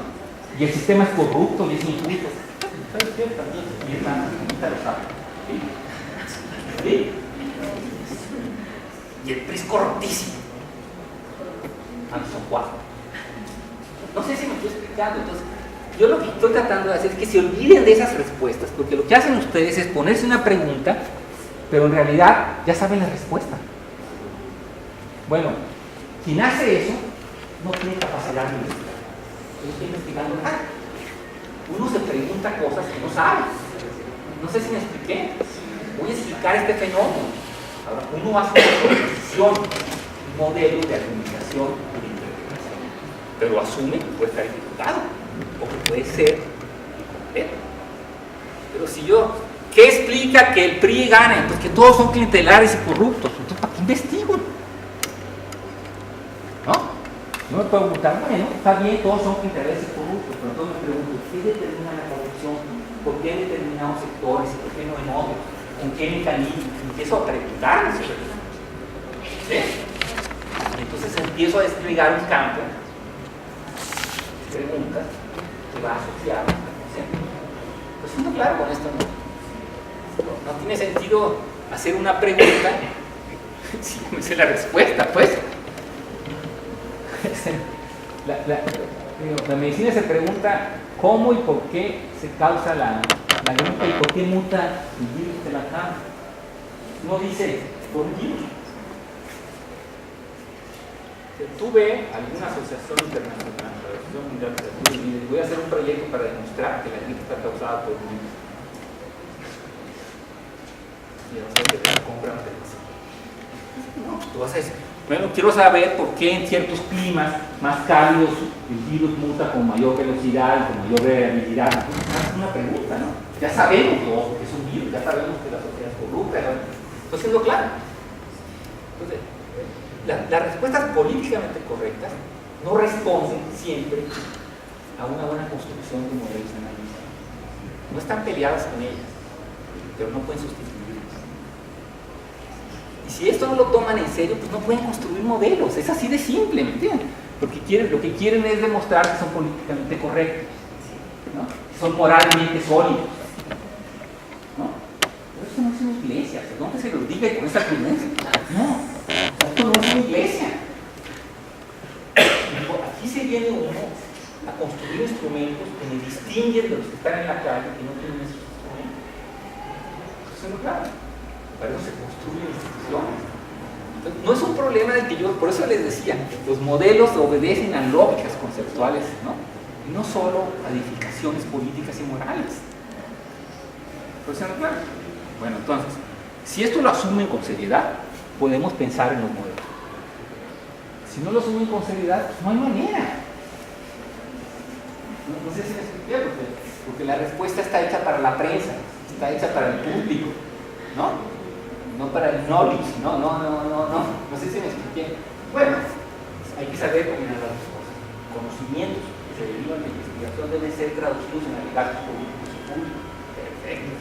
Y el sistema es corrupto y es injusto. ¿Sabes qué? También, y esta lo sabe. ¿Sí? Y el PRI es corruptísimo. Son 4. No sé si me estoy explicando. Entonces, yo lo que estoy tratando de hacer es que se olviden de esas respuestas, porque lo que hacen ustedes es ponerse una pregunta, pero en realidad ya saben la respuesta. Bueno, quien hace eso no tiene capacidad de investigar. Yo estoy investigando nada. Uno se pregunta cosas que no sabe. No sé si me expliqué. Voy a explicar este fenómeno. Ahora, uno hace una proposición, un modelo de argumentación y de interpretación, pero asume que puede estar equivocado o que puede ser incompleto. Pero si yo, ¿qué explica que el PRI gane? Pues que todos son clientelares y corruptos. Entonces, ¿para qué investigo? ¿No? No me puedo preguntar, bueno, está bien, todos son clientelares y corruptos, pero entonces me pregunto, ¿qué determina la corrupción? ¿Por qué en determinados sectores y por qué no en otros? ¿Con qué mecanismo? Empiezo a preguntarme sobre eso. ¿Sí? Entonces empiezo a desplegar un campo de preguntas que va asociado a la conciencia. Pues siendo claro con esto, no tiene sentido hacer una pregunta si no me sé la respuesta, pues. La medicina se pregunta cómo y por qué se causa la gripe y por qué muta el virus de la cama. No dice por un virus. Tuve alguna asociación internacional, la Asociación Mundial de Salud, y voy a hacer un proyecto para demostrar que la gripe está causada por un virus. Y no sé que te compran de eso. No, tú vas a decir, bueno, quiero saber por qué en ciertos climas más cálidos el virus muta con mayor velocidad y con mayor variabilidad. Es una pregunta, ¿no? Ya sabemos todos que es un virus, ya sabemos que la sociedad es corrupta, ¿no? Estoy siendo claro. Entonces, las respuestas políticamente correctas no responden siempre a una buena construcción de modelos analíticos. No están peleadas con ellas, pero no pueden sustituirlas. Y si esto no lo toman en serio, pues no pueden construir modelos. Es así de simple, ¿me entienden? Lo que quieren es demostrar que son políticamente correctos, ¿no? Que son moralmente sólidos, ¿no? Pero esto no es una iglesia, perdón que se los diga y con esa prudencia. No, esto no es una iglesia. Aquí se viene uno a construir instrumentos que me distinguen de los que están en la calle y no tienen esos instrumentos. ¿Eso es claro? Para eso se construyen instituciones. Entonces, no es un problema de que por eso les decía, los modelos obedecen a lógicas conceptuales, ¿no? Y no solo a edificaciones políticas y morales. ¿Por eso no es claro? Bueno, entonces, si esto lo asumen con seriedad, podemos pensar en los modelos. Si no lo asumen con seriedad, pues no hay manera. No sé si me expliqué, porque la respuesta está hecha para la prensa, está hecha para el público, ¿no? No para el knowledge, no sé si me expliqué. Bueno, hay que saber combinar las dos cosas. Conocimientos que se derivan de investigación deben ser traducidos en alegatos políticos y públicos. Perfecto.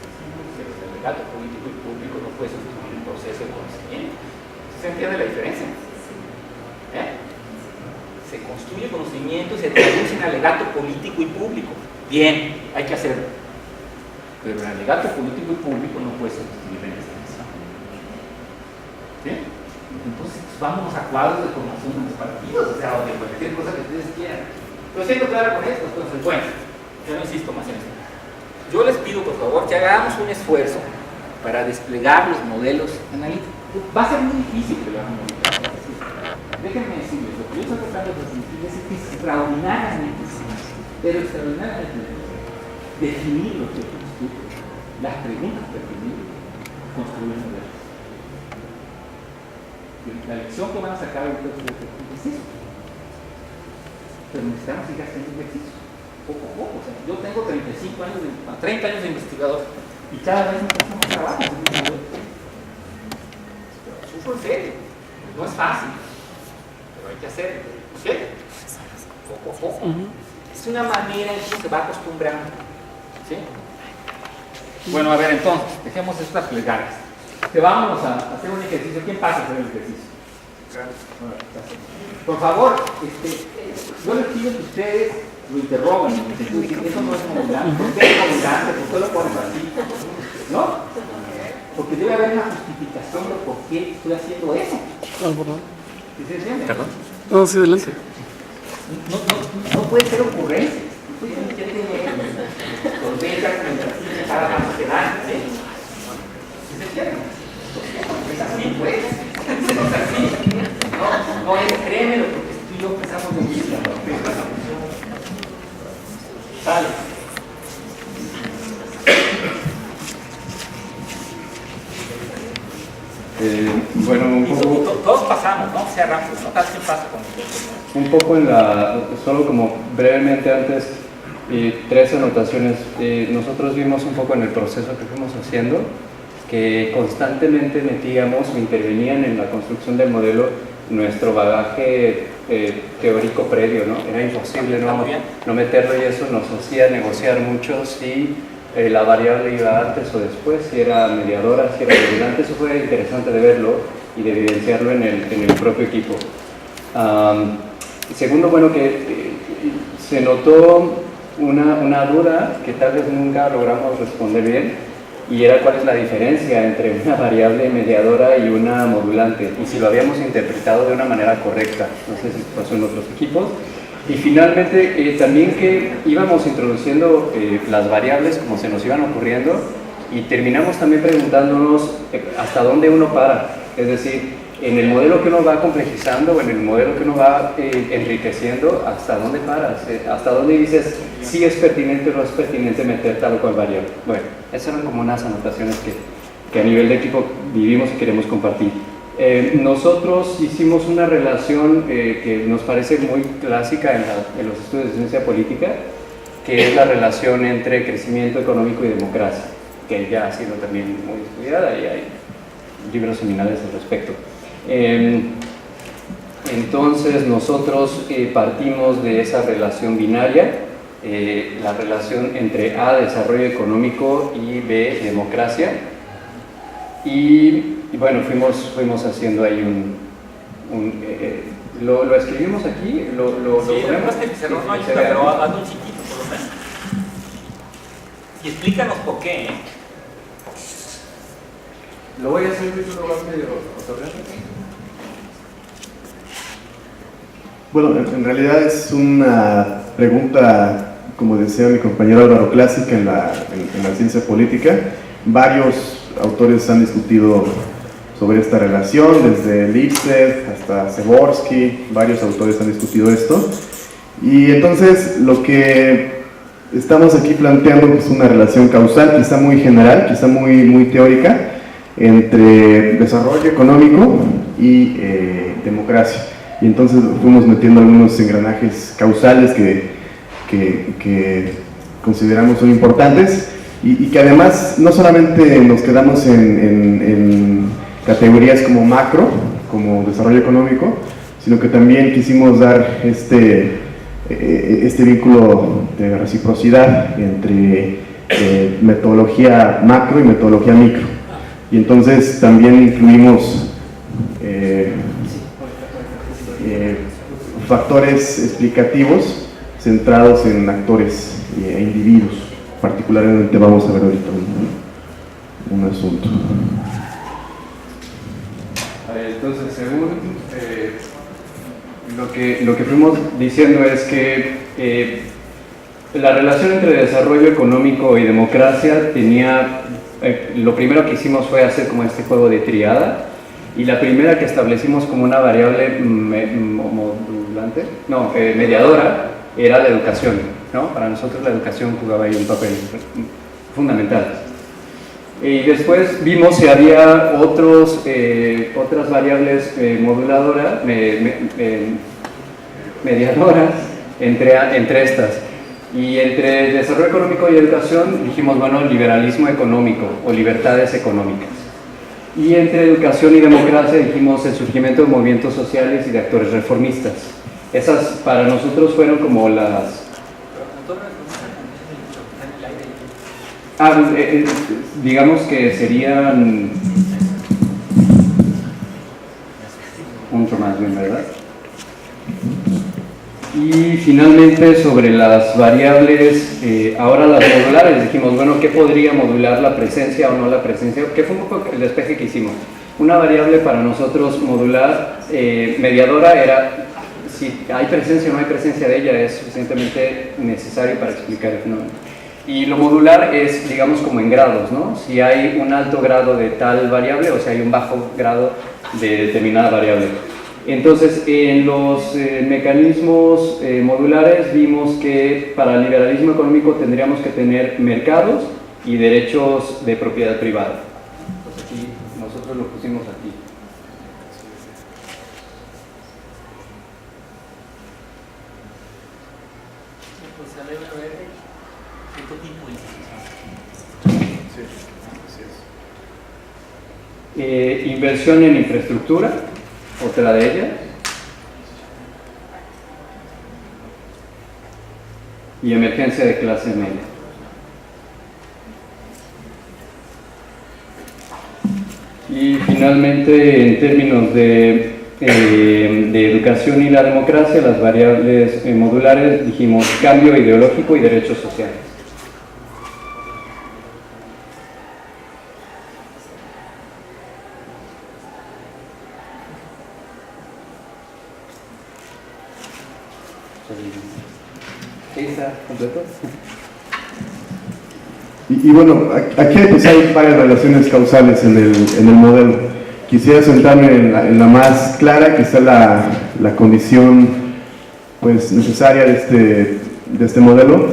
Pero el alegato político y público no puede sustituir el proceso de conocimiento. ¿Se entiende la diferencia? Se construye conocimiento y se traduce en alegato político y público. Bien, hay que hacerlo. Pero el alegato político y público no puede sustituir la investigación. ¿Sí? Entonces, pues, vámonos a cuadros de formación de los partidos, o sea, o de cualquier cosa que ustedes quieran. Pero siendo claro con esto, entonces, bueno, Ya no insisto más en esto. Yo les pido, por favor, que hagamos un esfuerzo para desplegar los modelos analíticos. Va a ser muy difícil que lo hagamos. Déjenme decirles, lo que yo estoy tratando de transmitir es extraordinariamente difícil, pero extraordinariamente difícil definir los objetivos futuros, las preguntas pertinentes, construir modelos. La lección que van a sacar ahorita es eso. Pero necesitamos ir haciendo ejercicio, poco a poco. O sea, yo tengo 35 años, 30 años de investigador y cada vez me cuesta más trabajo. Sufro en serio, no es fácil, pero hay que hacerlo, ¿ok? Poco a poco. Es una manera en que se va acostumbrando, ¿sí? Bueno, a ver, entonces, dejemos estas plegarias. Te vámonos a hacer un ejercicio. ¿Quién pasa a hacer el ejercicio? Por favor, yo les pido que ustedes lo interroguen, en el sentido de que eso no es modulante. ¿Por qué es modulante? ¿Por qué lo ponen así? ¿No? Porque debe haber una justificación de por qué estoy haciendo eso. ¿Sí se entiende? ¿Perdón? No, sí, adelante. No puede ser ocurrencia. Usted tiene que tener solvencia con cada paso que dan, ¿sí? ¿Sí se entiende? Es así, pues. No es así. No es, créemelo, porque tú y yo pensamos lo mismo. Vale. Bueno, un poco... Todos pasamos, ¿no? Sea rápido, ¿no? Cada quien pasa con el... Un poco en solo como brevemente antes, 3 anotaciones. Nosotros vimos un poco en el proceso que fuimos haciendo que constantemente metíamos o intervenían en la construcción del modelo nuestro bagaje teórico previo, ¿no? Era imposible no meterlo y eso nos hacía negociar mucho si la variable iba antes o después, si era mediadora, si era dominante. Eso fue interesante de verlo y de evidenciarlo en el propio equipo. Segundo, bueno, que se notó una duda que tal vez nunca logramos responder bien, y era cuál es la diferencia entre una variable mediadora y una modulante, y si lo habíamos interpretado de una manera correcta. No sé si pasó en otros equipos. Y finalmente también que íbamos introduciendo las variables como se nos iban ocurriendo, y terminamos también preguntándonos hasta dónde uno para, es decir, en el modelo que uno va complejizando o en el modelo que uno va enriqueciendo, hasta dónde paras, hasta dónde dices si es pertinente o no es pertinente meter tal o cual variable. Bueno, esas eran como unas anotaciones que a nivel de equipo vivimos y queremos compartir. Nosotros hicimos una relación que nos parece muy clásica en los estudios de ciencia política, que es la relación entre crecimiento económico y democracia, que ya ha sido también muy estudiada y hay libros seminales al respecto. Entonces nosotros partimos de esa relación binaria, la relación entre A, desarrollo económico, y B, democracia, y bueno, fuimos haciendo ahí lo escribimos aquí, sí, no es que el cerro no ayuda, pero hazlo un chiquito por lo menos. Y explícanos por qué, Lo voy a hacer en un lugar medio ortográfico. Bueno, en realidad es una pregunta, como decía mi compañero Álvaro, clásica en la ciencia política. Varios autores han discutido sobre esta relación, desde Lipset hasta Przeworski. Varios autores han discutido esto. Y entonces lo que estamos aquí planteando es una relación causal, quizá muy general, quizá muy teórica, entre desarrollo económico y democracia. Y entonces fuimos metiendo algunos engranajes causales que consideramos son importantes y que además no solamente nos quedamos en categorías como macro, como desarrollo económico, sino que también quisimos dar este vínculo de reciprocidad entre metodología macro y metodología micro. Y entonces también incluimos factores explicativos centrados en actores e individuos. Particularmente vamos a ver ahorita un asunto. Entonces, según lo que fuimos diciendo es que La relación entre desarrollo económico y democracia tenía, lo primero que hicimos fue hacer como este juego de triada, y la primera que establecimos como una variable mediadora era la educación, ¿no? Para nosotros la educación jugaba ahí un papel fundamental. Y después vimos si había otras variables mediadoras entre estas. Y entre desarrollo económico y educación dijimos, bueno, liberalismo económico o libertades económicas. Y entre educación y democracia dijimos el surgimiento de movimientos sociales y de actores reformistas. Esas para nosotros fueron como las... digamos que serían... Mucho más bien, ¿verdad? Y finalmente sobre las variables, ahora las modulares, dijimos, bueno, ¿qué podría modular la presencia o no la presencia? Que fue un poco el despeje que hicimos. Una variable para nosotros modular, mediadora, era si hay presencia o no hay presencia de ella, es suficientemente necesario para explicar el fenómeno. Y lo modular es, digamos, como en grados, ¿no? Si hay un alto grado de tal variable o si hay un bajo grado de determinada variable. Entonces, en los mecanismos modulares vimos que para el liberalismo económico tendríamos que tener mercados y derechos de propiedad privada. Entonces aquí nosotros lo pusimos aquí. Pues a ver, ¿qué tipo de Sí, inversión en infraestructura. Otra de ellas. Y emergencia de clase media. Y finalmente, en términos de educación y la democracia, las variables modulares dijimos cambio ideológico y derechos sociales. Y bueno, aquí pues hay varias relaciones causales en el modelo. Quisiera sentarme en la más clara, que es la condición pues, necesaria de este modelo,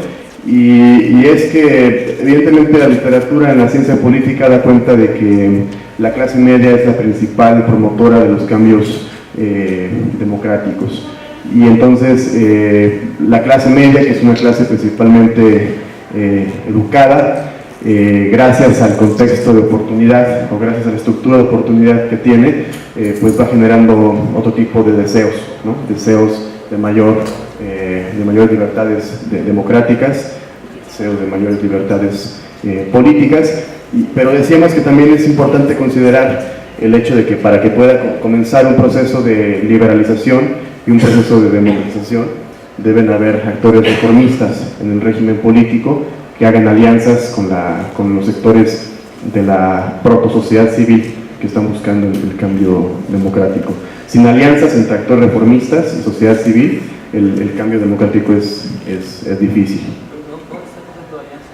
y es que evidentemente la literatura en la ciencia política da cuenta de que la clase media es la principal promotora de los cambios democráticos. Y entonces la clase media, que es una clase principalmente educada, gracias al contexto de oportunidad o gracias a la estructura de oportunidad que tiene, pues va generando otro tipo de deseos, ¿no? Deseos de mayores libertades democráticas, deseos de mayores libertades políticas, pero decíamos que también es importante considerar el hecho de que para que pueda comenzar un proceso de liberalización y un proceso de democratización, deben haber actores reformistas en el régimen político que hagan alianzas con los sectores de la proto-sociedad civil que están buscando el cambio democrático. Sin alianzas entre actores reformistas y sociedad civil, el cambio democrático es difícil. ¿Dónde está tu alianza?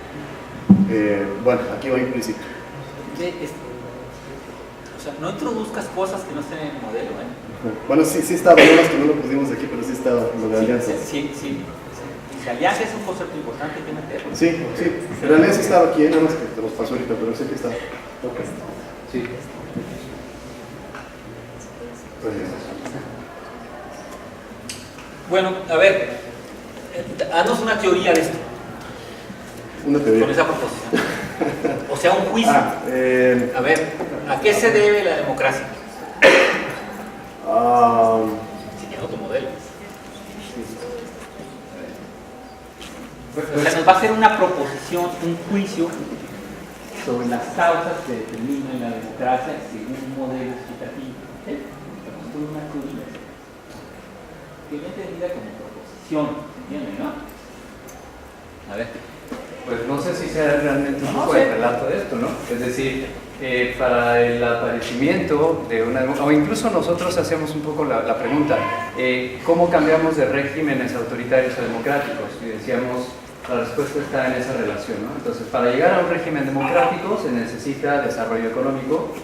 Bueno, aquí va implícito. O sea, no introduzcas cosas que no estén en el modelo, ¿eh? Bueno, sí estaba, no más que no lo pusimos aquí, pero sí estaba lo de alianzas. Sí. Si alianza es un concepto importante que meterlo. Sí. En realidad sí estaba aquí, nada más que te los paso ahorita, pero sé que está. Ok. Sí. Bueno, a ver, haznos una teoría de esto. Una teoría. Con esa proposición. O sea, un juicio. A ver, ¿a qué se debe la democracia? Siguiendo tu modelo. O sea, nos va a hacer una proposición, un juicio sobre las causas que determinan la democracia según un modelo explicativo. ¿Sí? Estamos con una teoría. Que no entendida como proposición, ¿entienden, no? A ver. Pues no sé si sea realmente un poco el relato de esto, ¿no? Es decir, para el aparecimiento de una... O incluso nosotros hacemos un poco la pregunta, ¿cómo cambiamos de regímenes autoritarios a democráticos? Y decíamos, La respuesta está en esa relación, ¿no? Entonces, para llegar a un régimen democrático se necesita desarrollo económico,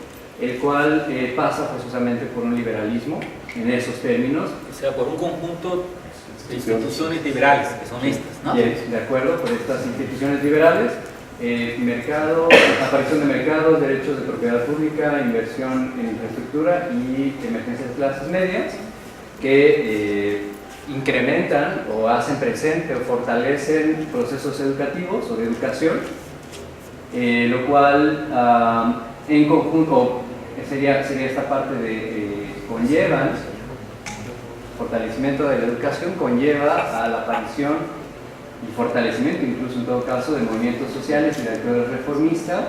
el cual pasa forzosamente por un liberalismo en esos términos. O sea, por un conjunto de instituciones liberales, que son estas, ¿no? De acuerdo, por estas instituciones liberales, aparición de mercados, derechos de propiedad pública, inversión en infraestructura y emergencia de clases medias, que incrementan o hacen presente o fortalecen procesos educativos o de educación, lo cual en conjunto sería esta parte de conllevan, fortalecimiento de la educación conlleva a la aparición y fortalecimiento, incluso en todo caso, de movimientos sociales y de actores reformistas,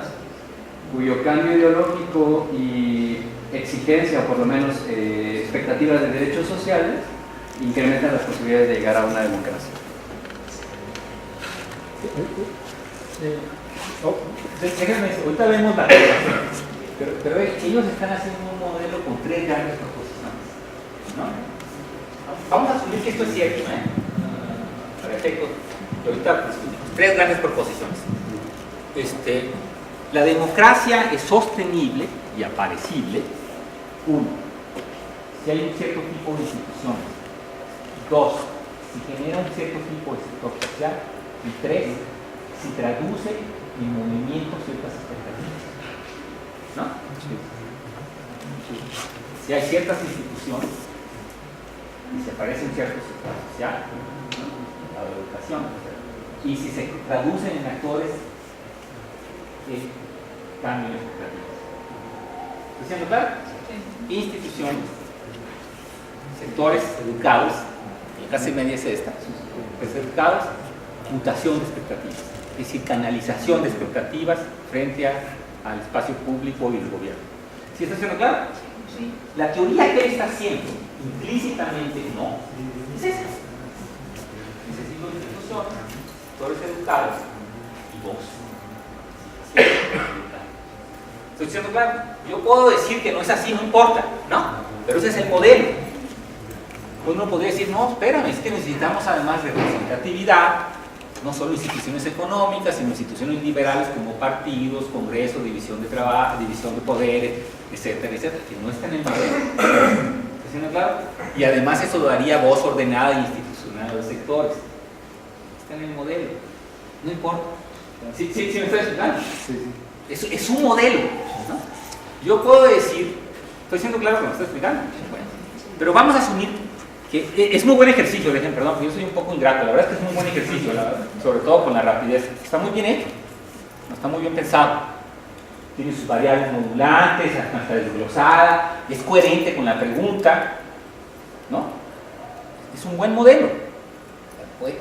cuyo cambio ideológico y exigencia, o por lo menos expectativas de derechos sociales, incrementan las posibilidades de llegar a una democracia. Déjenme, ahorita vemos la relación, pero ellos están haciendo un modelo con 3 grandes proposiciones, ¿no? Vamos a asumir que esto es cierto, para efectos. Ahorita, pues, 3 grandes proposiciones. La democracia es sostenible y aparecible. 1. Si hay un cierto tipo de instituciones. 2. Si genera un cierto tipo de sector social. Y 3. Si traduce en movimiento ciertas expectativas. ¿No? Si hay ciertas instituciones y se aparece un cierto sector social, la educación, y si se traducen en actores que cambian expectativas. ¿Está siendo claro? Instituciones, sectores educados, la clase media es esta, pues educados, mutación de expectativas, es decir, canalización de expectativas frente al espacio público y el gobierno. ¿Sí está siendo claro? Sí. La teoría que él está haciendo, implícitamente no, es esa. Necesito instituciones, sectores educados y voz. ¿Estoy diciendo claro? Yo puedo decir que no es así, no importa, ¿no? Pero ese es el modelo. Uno podría decir, no, espérame, es que necesitamos además representatividad, no solo instituciones económicas, sino instituciones liberales como partidos, congresos, división de trabajo, división de poderes, etcétera, etcétera, que no está en el modelo. ¿Está siendo claro? Y además eso daría voz ordenada e institucional a los sectores. Está en el modelo. No importa. ¿Sí me estoy explicando? Sí. Es un modelo, ¿no? Yo puedo decir, estoy siendo claro que me estoy explicando. Bueno, pero vamos a asumir que es muy buen ejercicio, perdón, yo soy un poco ingrato, la verdad es que es muy buen ejercicio, sobre todo con la rapidez. Está muy bien hecho, está muy bien pensado. Tiene sus variables modulantes, está desglosada, es coherente con la pregunta, ¿no? Es un buen modelo.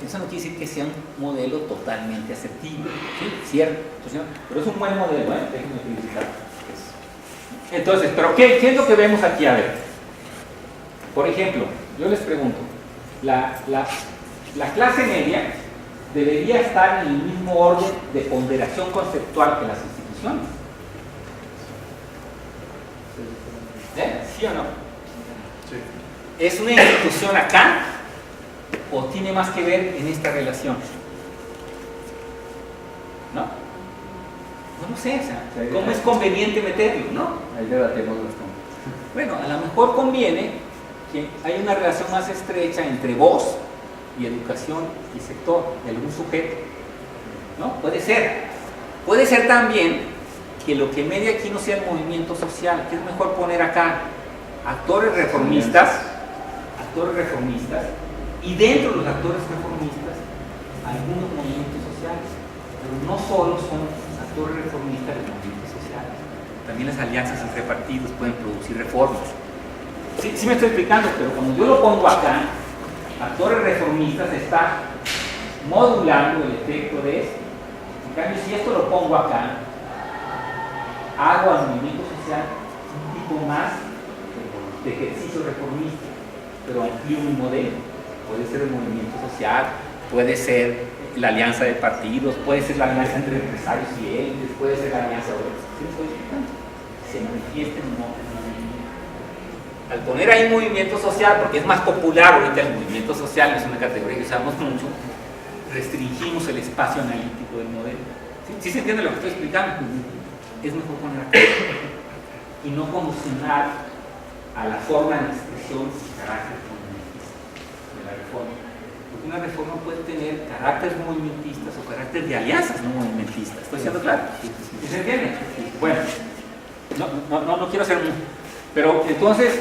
Eso no quiere decir que sea un modelo totalmente asertivo, ¿sí? Cierto, pero es un buen modelo, déjenme felicitar. Entonces, ¿pero qué es lo que vemos aquí? A ver, por ejemplo, yo les pregunto, la clase media debería estar en el mismo orden de ponderación conceptual que las instituciones. ¿Sí o no? Sí. ¿Es una institución acá o tiene más que ver en esta relación? ¿No? No lo sé, o sea, ¿cómo es conveniente meterlo? ¿No? Ahí debatimos bastante. Bueno, a lo mejor conviene que haya una relación más estrecha entre voz y educación y sector de algún sujeto, ¿no? Puede ser. Puede ser también que lo que medie aquí no sea el movimiento social, que es mejor poner acá actores reformistas, y dentro de los actores reformistas algunos movimientos sociales, pero no solo son actores reformistas de movimientos sociales, también las alianzas entre partidos pueden producir reformas. Sí me estoy explicando, pero cuando yo lo pongo acá, actores reformistas está modulando el efecto de esto. En cambio, si esto lo pongo acá, hago al movimiento social un tipo más de ejercicio reformista, pero amplío mi modelo. Puede ser el movimiento social, puede ser la alianza de partidos, puede ser la alianza entre empresarios y élites, puede ser la alianza de otros. ¿Sí me estoy explicando? Se manifiesta en un movimiento. Al poner ahí movimiento social, porque es más popular ahorita el movimiento social, es una categoría que usamos mucho, restringimos el espacio analítico del modelo. ¿Sí se entiende lo que estoy explicando? Es mejor poner acá y no condicionar a la forma de expresión y carácter movimentista de la reforma. Porque una reforma puede tener caracteres movimentistas o carácter de alianzas no movimentistas. ¿Estoy siendo claro? ¿Sí se entiende? Bueno, no quiero hacer mucho. Pero entonces,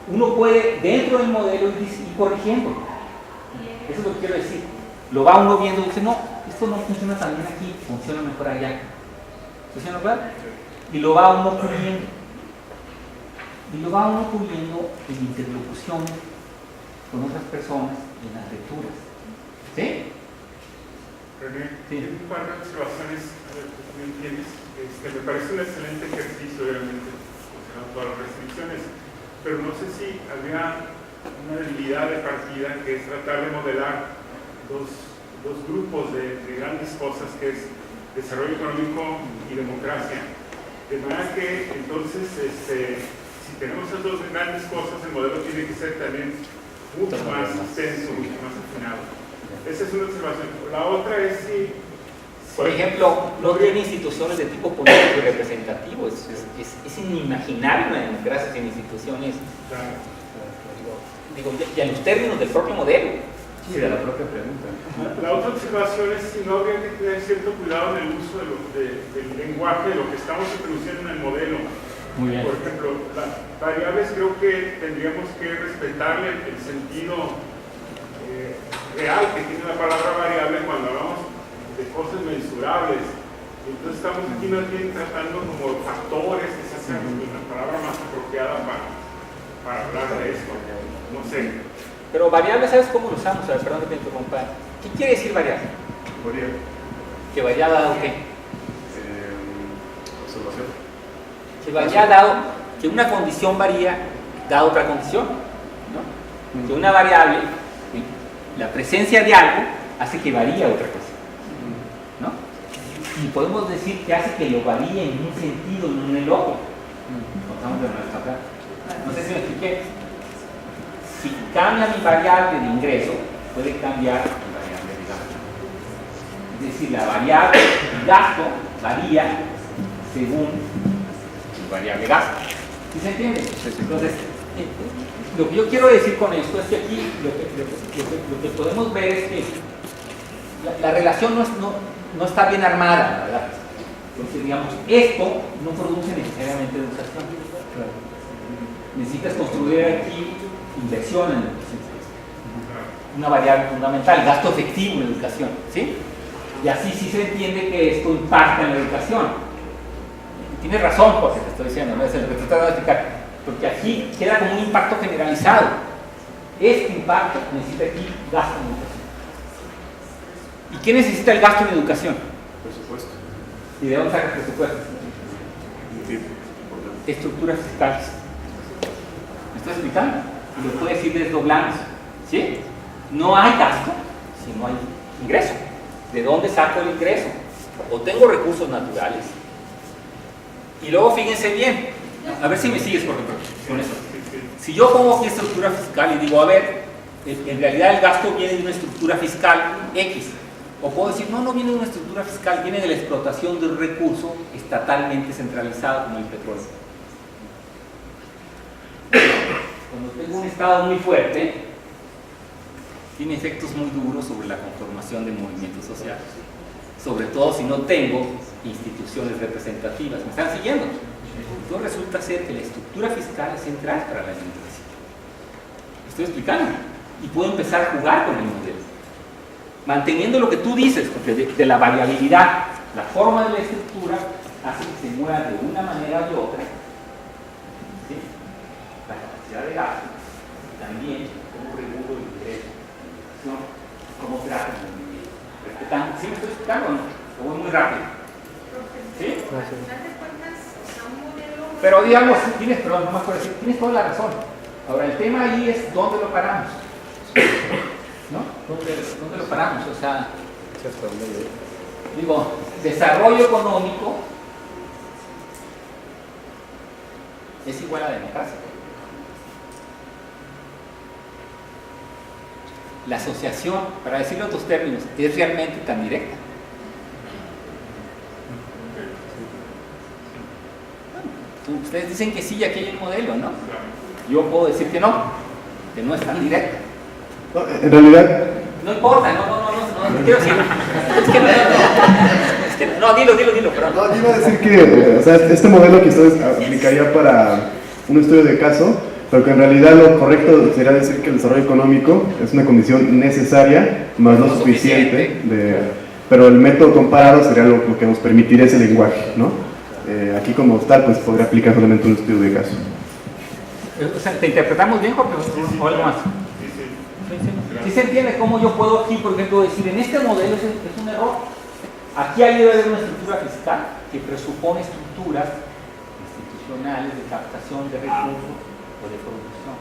uno puede dentro del modelo ir corrigiendo. Eso es lo que quiero decir. Lo va uno viendo y dice, no, esto no funciona tan bien aquí, funciona mejor allá. ¿Estoy siendo claro? Y lo va uno puliendo. Y lo va uno puliendo en interlocución con otras personas en las lecturas. ¿Sí? René, Sí. un par de observaciones, a ver, tú también tienes. Me parece un excelente ejercicio, obviamente, considerando todas las restricciones, pero no sé si había una debilidad de partida que es tratar de modelar dos grupos de grandes cosas, que es desarrollo económico y democracia. De manera que, entonces, si tenemos esas dos grandes cosas, el modelo tiene que ser también mucho más extenso, mucho más afinado. Esa es una observación. La otra es si... Por ejemplo, no tiene instituciones de tipo político y representativo. Es inimaginable una democracia sin instituciones. Claro. Digo, y en los términos del propio modelo. Sí, de la propia pregunta. La otra observación es si no habría que tener cierto cuidado en el uso del lenguaje, de lo que estamos introduciendo en el modelo. Muy bien. Por ejemplo, las variables creo que tendríamos que respetarle el sentido real que tiene la palabra variable cuando hablamos de cosas mensurables. Entonces estamos aquí más bien tratando como factores, que se hace una palabra más apropiada para hablar de esto. No sé. Pero variable, ¿sabes cómo lo usamos? A ver, perdón que te interrumpa. ¿Qué quiere decir variable? Variable. Que vaya dado qué? Observación. Que vaya dado que una condición varía dada otra condición, ¿no? Que una variable, la presencia de algo hace que varíe otra cosa, ¿no? Y podemos decir que hace que lo varíe en un sentido y no en el otro. Contamos de nuestra acá. No sé si me expliqué. Si cambia mi variable de ingreso, puede cambiar mi variable de gasto. Es decir, la variable de gasto varía según mi variable gasto. ¿Sí se entiende? Entonces, lo que yo quiero decir con esto es que aquí lo que podemos ver es que la relación no está bien armada, ¿verdad? Porque, digamos, esto no produce necesariamente educación. Necesitas construir aquí inversión en educación. Una variable fundamental, gasto efectivo en educación, ¿sí? Y así sí se entiende que esto impacta en la educación. Tienes razón, Jorge, te estoy diciendo, ¿no? Es lo que te estoy tratando de explicar. Porque aquí queda como un impacto generalizado. Este impacto necesita aquí gasto en educación. ¿Y qué necesita el gasto en educación? Presupuesto. ¿Y de dónde saca el presupuesto? Estructuras fiscales. ¿Me estoy explicando? Y lo puedes ir desdoblando. ¿Sí? No hay gasto si no hay ingreso. ¿De dónde saco el ingreso? O tengo recursos naturales. Y luego fíjense bien, a ver si me sigues por ejemplo, con eso. Si yo pongo aquí estructura fiscal y digo, a ver, en realidad el gasto viene de una estructura fiscal X. O puedo decir, no viene de una estructura fiscal, viene de la explotación de un recurso estatalmente centralizado como el petróleo. Cuando tengo un Estado muy fuerte, tiene efectos muy duros sobre la conformación de movimientos sociales. Sobre todo si no tengo instituciones representativas. ¿Me están siguiendo? Entonces resulta ser que la estructura fiscal es central para la democracia. ¿Estoy explicando? Y puedo empezar a jugar con el modelo. Manteniendo lo que tú dices, porque de la variabilidad, la forma de la estructura hace que se mueva de una manera u otra. ¿Sí? La capacidad de gasto, también como regulo el ingreso, ¿no? Como trato el movimiento. Respetando. ¿Sí me estoy explicando o no? Lo voy muy rápido. ¿Sí? Al final de cuentas, o sea, un modelo... Pero digamos, tienes toda la razón. Ahora, el tema ahí es dónde lo paramos. ¿No? ¿Dónde lo paramos? O sea, digo, desarrollo económico es igual a democracia. la asociación, para decirlo en otros términos, es realmente tan directa. Bueno, ustedes dicen que sí y aquí hay un modelo, ¿no? Yo puedo decir que no es tan directa. No, en realidad, No importa, no quiero decir. Es que no, dilo, perdón. no, yo iba a decir que o sea, este modelo que ustedes aplicaría para un estudio de caso, pero que en realidad lo correcto sería decir que el desarrollo económico es una condición necesaria, más no suficiente, pero el método comparado sería lo que nos permitiría ese lenguaje, ¿no? Aquí como tal, pues podría aplicar solamente un estudio de caso. O sea, ¿te interpretamos bien, Jorge? ¿O algo más? ¿Sí se entiende cómo yo puedo aquí, por ejemplo, decir en este modelo es un error? Aquí hay debe haber una estructura fiscal que presupone estructuras institucionales de captación de recursos o de producción.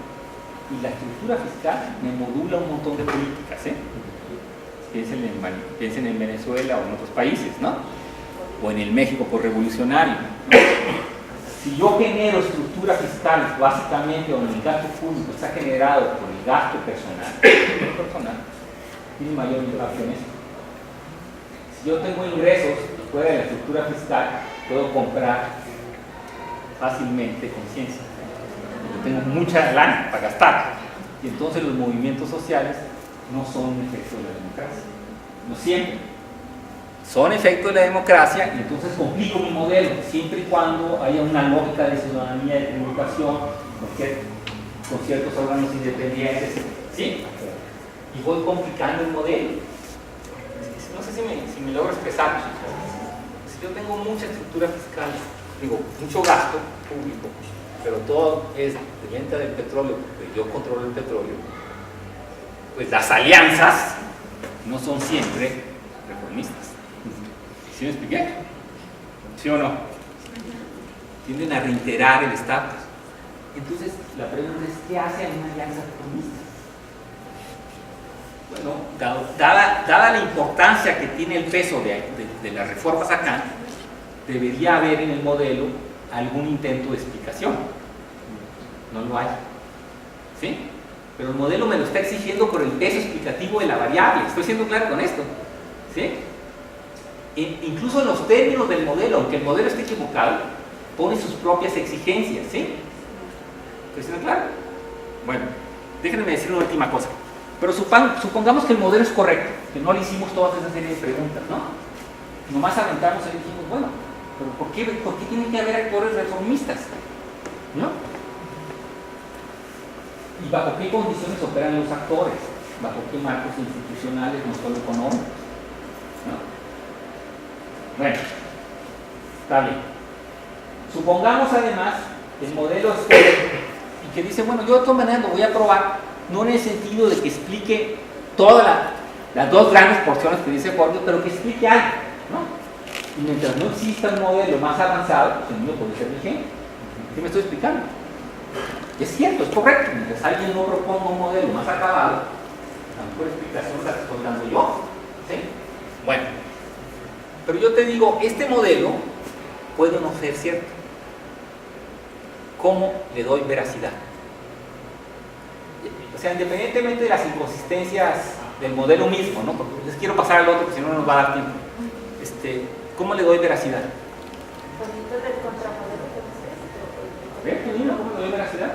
Y la estructura fiscal me modula un montón de políticas, ¿eh? Piensen en Venezuela o en otros países, ¿no? O en el México por revolucionario, ¿no? Si yo genero estructura fiscal básicamente donde el gasto público está generado por el gasto personal, tiene mayor impacto en esto. Si yo tengo ingresos fuera de la estructura fiscal, puedo comprar fácilmente conciencia. Yo tengo mucha lana para gastar. Y entonces los movimientos sociales no son un efecto de la democracia. No siempre. Son efecto de la democracia y entonces complico mi modelo, siempre y cuando haya una lógica de ciudadanía, de comunicación, con ciertos órganos independientes, ¿sí? Y voy complicando el modelo. No sé si me logro expresar. Si yo tengo mucha estructura fiscal, digo, mucho gasto público, pero todo es de venta del petróleo, porque yo controlo el petróleo, pues las alianzas no son siempre reformistas. ¿Sí me expliqué? ¿Sí o no? Tienden a reiterar el estatus. Entonces, la pregunta es, ¿qué hace una alianza reformista? Bueno, dada la importancia que tiene el peso de las reformas acá, debería haber en el modelo algún intento de explicación. No lo hay. ¿Sí? Pero el modelo me lo está exigiendo por el peso explicativo de la variable. Estoy siendo claro con esto. ¿Sí? Incluso en los términos del modelo, aunque el modelo esté equivocado, pone sus propias exigencias, ¿sí? ¿Estoy siendo claro? Bueno, déjenme decir una última cosa. Pero supongamos que el modelo es correcto, que no le hicimos toda esa serie de preguntas, ¿no? Nomás aventamos y dijimos, bueno, pero ¿por qué tienen que haber actores reformistas? ¿No? ¿Y bajo qué condiciones operan los actores? ¿Bajo qué marcos institucionales, no solo económicos? ¿No? Bueno, está bien. Supongamos además que el modelo es correcto y que dice, bueno, yo de todas maneras lo voy a probar, no en el sentido de que explique todas las dos grandes porciones que dice Jorge, pero que explique algo, ¿no? Y mientras no exista un modelo más avanzado, pues el mío puede ser vigente. ¿Qué me estoy explicando? Es cierto, es correcto. Mientras alguien no proponga un modelo más acabado, la mejor explicación la estoy dando yo. ¿Sí? Bueno. Pero yo te digo, este modelo puede no ser cierto. ¿Cómo le doy veracidad? O sea, independientemente de las inconsistencias del modelo mismo, ¿no? Porque les quiero pasar al otro, porque si no, no nos va a dar tiempo. ¿Cómo le doy veracidad? A ver, tú dime, ¿cómo le doy veracidad?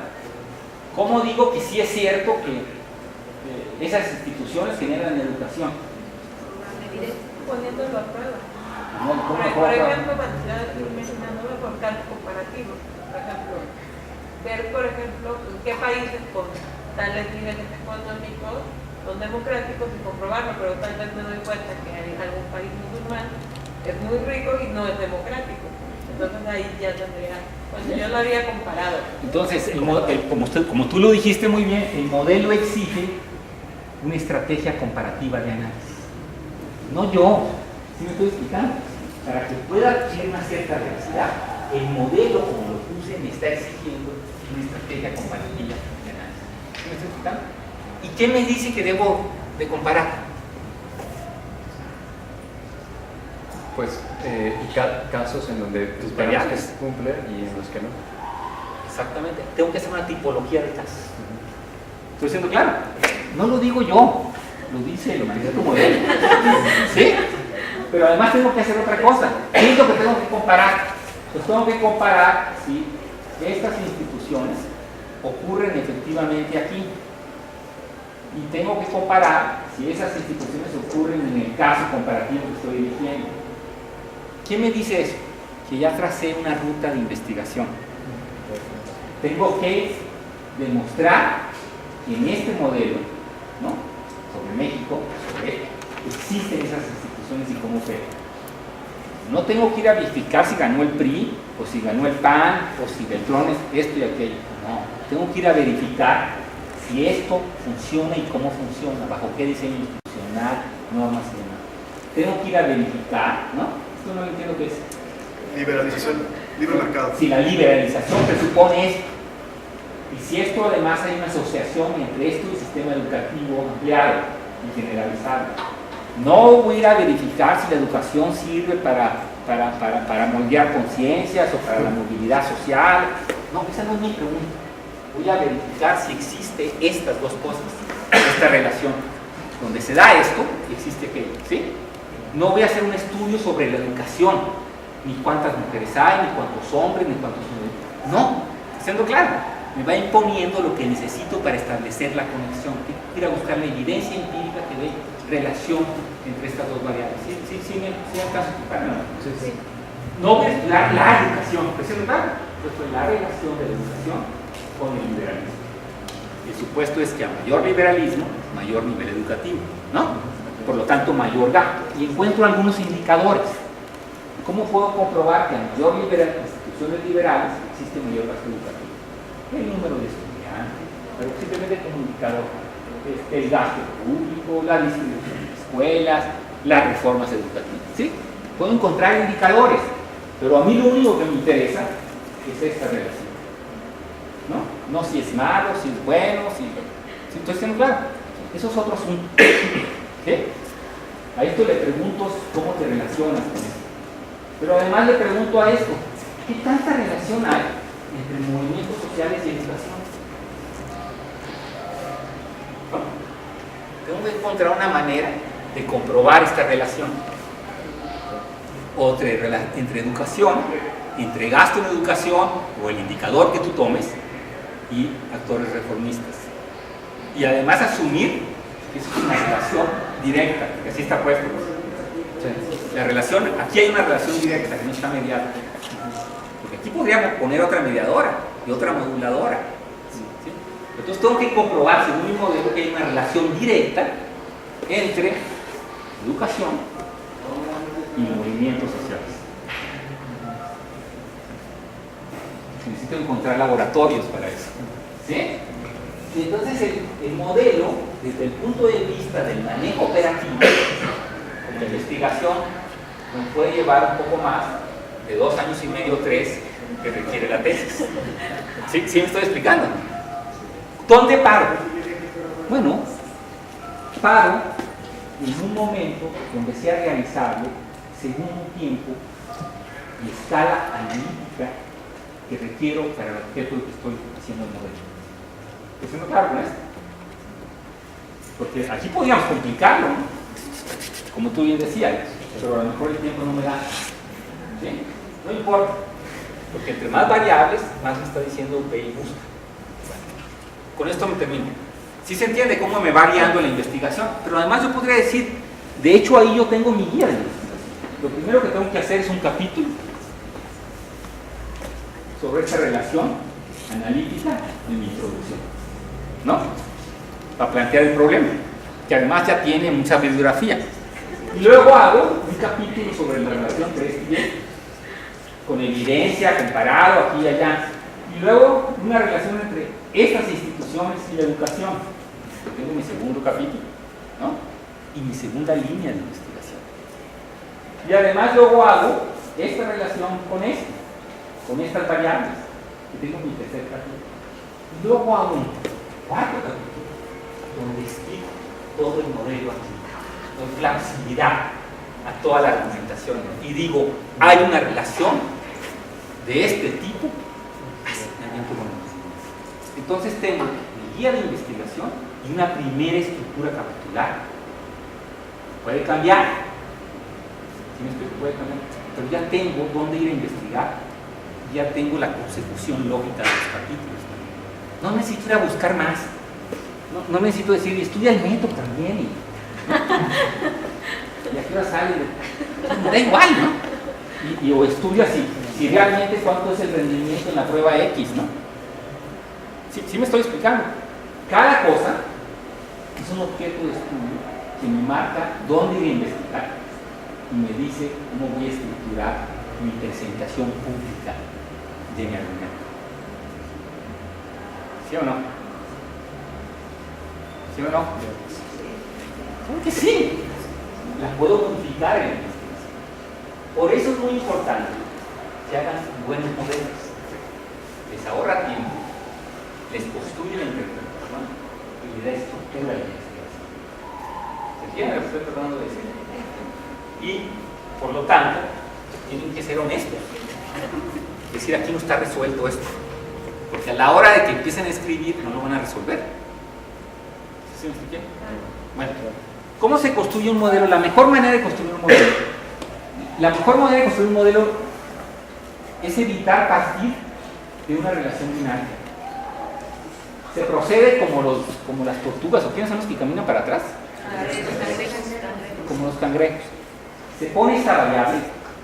¿Cómo digo que sí es cierto que esas instituciones generan educación? Poniéndolo a prueba. Por ejemplo, cuando estoy imaginándome por casos comparativos, por ejemplo, ver, por ejemplo, qué países con tales niveles económicos son democráticos y comprobarlo, pero tal vez me doy cuenta que hay algún país musulmán es muy rico y no es democrático. Entonces ahí ya tendría, pues yo lo había comparado. Entonces, como tú lo dijiste muy bien, el modelo exige una estrategia comparativa de análisis. No yo, ¿sí me estoy explicando? Para que pueda tener una cierta veracidad, el modelo, como lo puse, me está exigiendo una estrategia comparativa de análisis. ¿Sí me estoy explicando? ¿Y qué me dice que debo de comparar? Pues casos en donde tus variables se cumplen y en los que no. Exactamente. Tengo que hacer una tipología de casos. ¿Estoy siendo claro? No lo digo yo. lo dice, lo maneja como él. ¿Sí? Pero además tengo que hacer otra cosa. ¿Qué es lo que tengo que comparar? Pues tengo que comparar si estas instituciones ocurren efectivamente aquí. Y tengo que comparar si esas instituciones ocurren en el caso comparativo que estoy eligiendo. ¿Quién me dice eso? Que ya tracé una ruta de investigación. Tengo que demostrar que en este modelo, ¿no?, sobre México, existen esas instituciones y cómo operan. No tengo que ir a verificar si ganó el PRI, o si ganó el PAN, o si Beltrán es esto y aquello. No, tengo que ir a verificar si esto funciona y cómo funciona, bajo qué diseño institucional, normas y demás. Tengo que ir a verificar, ¿no? Esto no lo entiendo qué es. Liberalización, libre mercado. Si la liberalización presupone esto, y si esto además hay una asociación entre esto y el sistema educativo ampliado y generalizado. No voy a ir a verificar si la educación sirve para moldear conciencias o para la movilidad social. No, esa no es mi pregunta. Voy a verificar si existe estas dos cosas, esta relación. Donde se da esto, existe aquello, ¿sí? No voy a hacer un estudio sobre la educación, ni cuántas mujeres hay, ni cuántos hombres, ni cuántos hombres. No, siendo claro, me va imponiendo lo que necesito para establecer la conexión. Tengo que ir a buscar la evidencia empírica que dé relación entre estas dos variables. ¿Sí me alcanzo a explicar? No voy a estudiar la educación, ¿siendo claro? Pues la relación de la educación con el liberalismo. El supuesto es que a mayor liberalismo, mayor nivel educativo, ¿no? Por lo tanto, mayor gasto. Y encuentro algunos indicadores. ¿Cómo puedo comprobar que a mayor instituciones liberales existe mayor gasto educativo? El número de estudiantes, pero simplemente como indicador. El gasto público, la distribución de escuelas, las reformas educativas. ¿Sí? Puedo encontrar indicadores, pero a mí lo único que me interesa es esta relación. No si es malo, si es bueno, si estoy siendo claro. Eso es otro asunto. ¿Sí? A esto le pregunto cómo te relacionas con esto. Pero además le pregunto a esto, ¿qué tanta relación hay entre movimientos sociales y educación? Tengo que encontrar una manera de comprobar esta relación. Entre educación, entre gasto en educación, o el indicador que tú tomes, y actores reformistas. Y además asumir que eso es una relación directa, que así está puesto. La relación, aquí hay una relación directa que no está mediada. Porque aquí podríamos poner otra mediadora y otra moduladora. ¿Sí? Entonces tengo que comprobar, según mi modelo, que hay una relación directa entre educación y movimientos sociales. Necesito encontrar laboratorios para eso. ¿Sí? Y entonces el modelo, desde el punto de vista del manejo operativo, de la investigación, nos puede llevar un poco más de 2 años y medio, 3, que requiere la tesis. ¿Sí me estoy explicando? ¿Dónde paro? Bueno, paro en un momento donde sea realizable según un tiempo y escala analítica que requiero para el objeto que estoy haciendo el modelo. ¿Estoy siendo claro con esto? Porque aquí podríamos complicarlo, ¿no? Como tú bien decías, pero a lo mejor el tiempo no me da. ¿Sí? No importa, porque entre más variables, más me está diciendo ve y busca. Bueno, con esto me termino. Sí se entiende cómo me va guiando la investigación, pero además yo podría decir, de hecho ahí yo tengo mi guía de investigación. Lo primero que tengo que hacer es un capítulo sobre esta relación analítica en mi introducción, ¿no? Para plantear el problema, que además ya tiene mucha bibliografía. Y luego hago un capítulo sobre la relación entre esto y esto, con evidencia, comparado aquí y allá. Y luego una relación entre estas instituciones y la educación. Yo tengo mi segundo capítulo, ¿no? Y mi segunda línea de investigación. Y además luego hago esta relación con esto, con estas variables, que tengo mi tercer capítulo. Y luego hago un cuarto capítulo, donde explico todo el modelo aplicado, doy flexibilidad a toda la argumentación. Y digo, hay una relación de este tipo. Entonces tengo mi guía de investigación y una primera estructura capitular Puede cambiar. ¿Sí me explico? Puede cambiar. Pero ya tengo dónde ir a investigar. Ya tengo la consecución lógica de los capítulos. No necesito ir a buscar más. No necesito decir, estudia el método también. Y a qué hora sale. Me da igual, ¿no? O estudia si realmente cuánto es el rendimiento en la prueba X, ¿no? Sí me estoy explicando. Cada cosa es un objeto de estudio que me marca dónde ir a investigar y me dice cómo voy a estructurar mi presentación pública de mi argumento. ¿Sí o no? ¿Sí o no? Claro que sí. La puedo modificar en la investigación. Por eso es muy importante que hagan buenos modelos. Les ahorra tiempo, les construye la interpretación y le da estructura a la investigación. ¿Se entiende lo que estoy tratando de decir? Y, por lo tanto, tienen que ser honestos. Es decir, aquí no está resuelto esto. Porque a la hora de que empiecen a escribir, no lo van a resolver. ¿Sí me expliqué? Bueno, ¿cómo se construye un modelo? La mejor manera de construir un modelo. La mejor manera de construir un modelo es evitar partir de una relación binaria. Se procede como las tortugas, ¿o quiénes son los que caminan para atrás? Como los cangrejos. Se pone esta variable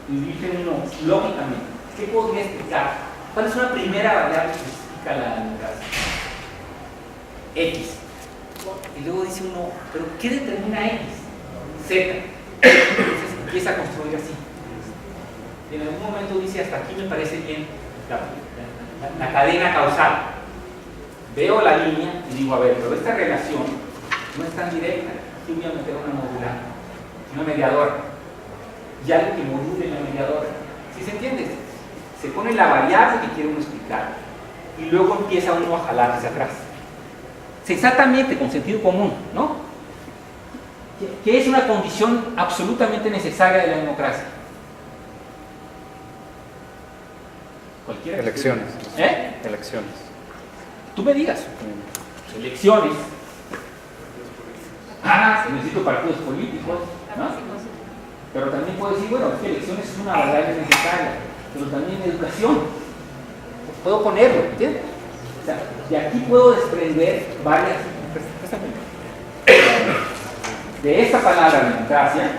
y dice uno, lógicamente, ¿qué podría explicar? ¿Cuál es una primera variable que explica la democracia? X. Y luego dice uno, ¿pero qué determina X? Z. Entonces empieza a construir así. Y en algún momento dice, hasta aquí me parece bien la cadena causal. Veo la línea y digo, a ver, pero esta relación no es tan directa. Aquí voy a meter una modular, una mediadora. Y algo que module la mediadora. ¿Sí se entiende? Se pone la variable que quiere uno explicar y luego empieza uno a jalar hacia atrás. Exactamente, con sentido común, ¿no? Que es una condición absolutamente necesaria de la democracia. Cualquiera. Elecciones. ¿Eh? Elecciones. Tú me digas. Elecciones. Necesito partidos políticos, ¿no? Pero también puedo decir, bueno, es que elecciones es una variable necesaria, pero también educación. Puedo ponerlo, ¿entiendes? O sea, de aquí puedo desprender varias. De esta palabra democracia,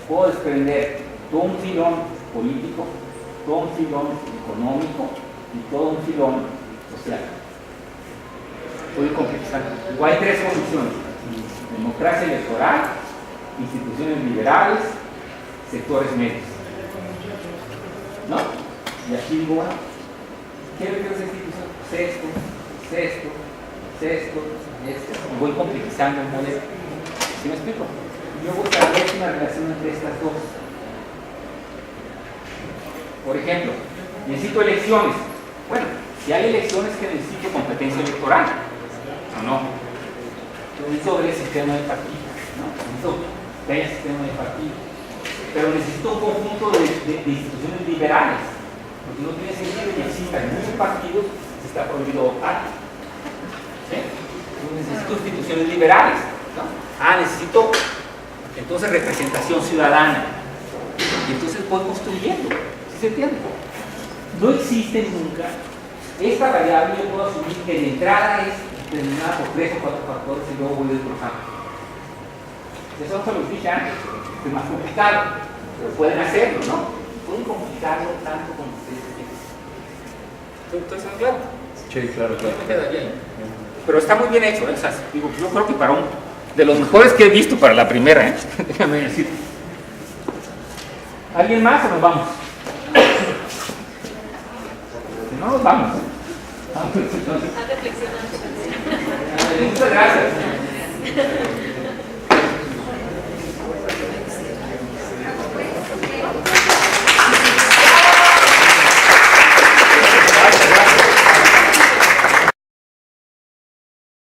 puedo desprender todo un filón político, todo un filón económico y todo un filón social. Puedo ir complejizando. Igual hay tres condiciones: democracia electoral, instituciones liberales, sectores medios. ¿No? Y aquí digo, bueno, ¿qué es esa institución? Sexto, voy complejizando el modelo. ¿Sí me explico? Y luego establezco una relación entre estas dos. Por ejemplo, necesito elecciones. Bueno, si hay elecciones que necesito competencia electoral, ¿o no? Necesito ver el sistema de partidos, ¿no? Necesito ver el sistema de partidos. Pero necesito un conjunto de instituciones liberales, porque no tiene sentido que existan muchos partidos si está prohibido votar. ¿Sí? Necesito instituciones liberales, ¿no? Necesito entonces representación ciudadana. Y entonces voy construyendo. ¿Sí se entiende? No existe nunca esta variable. Yo puedo asumir que de entrada es determinada por 3 o 4 factores y luego voy desglosando. Eso no se los dije antes, es más complicado, pero pueden hacerlo, ¿no? Pueden complicarlo tanto como ustedes quieran. ¿Entonces es claro? Sí, claro, claro. Me quedaría ahí. Pero está muy bien hecho, ¿eh? O sea, digo, yo creo que para de los mejores que he visto para la primera, ¿eh? Déjame decir. ¿Alguien más o nos vamos? Si no, nos vamos. Vamos entonces. Está reflexionando. Muchas gracias.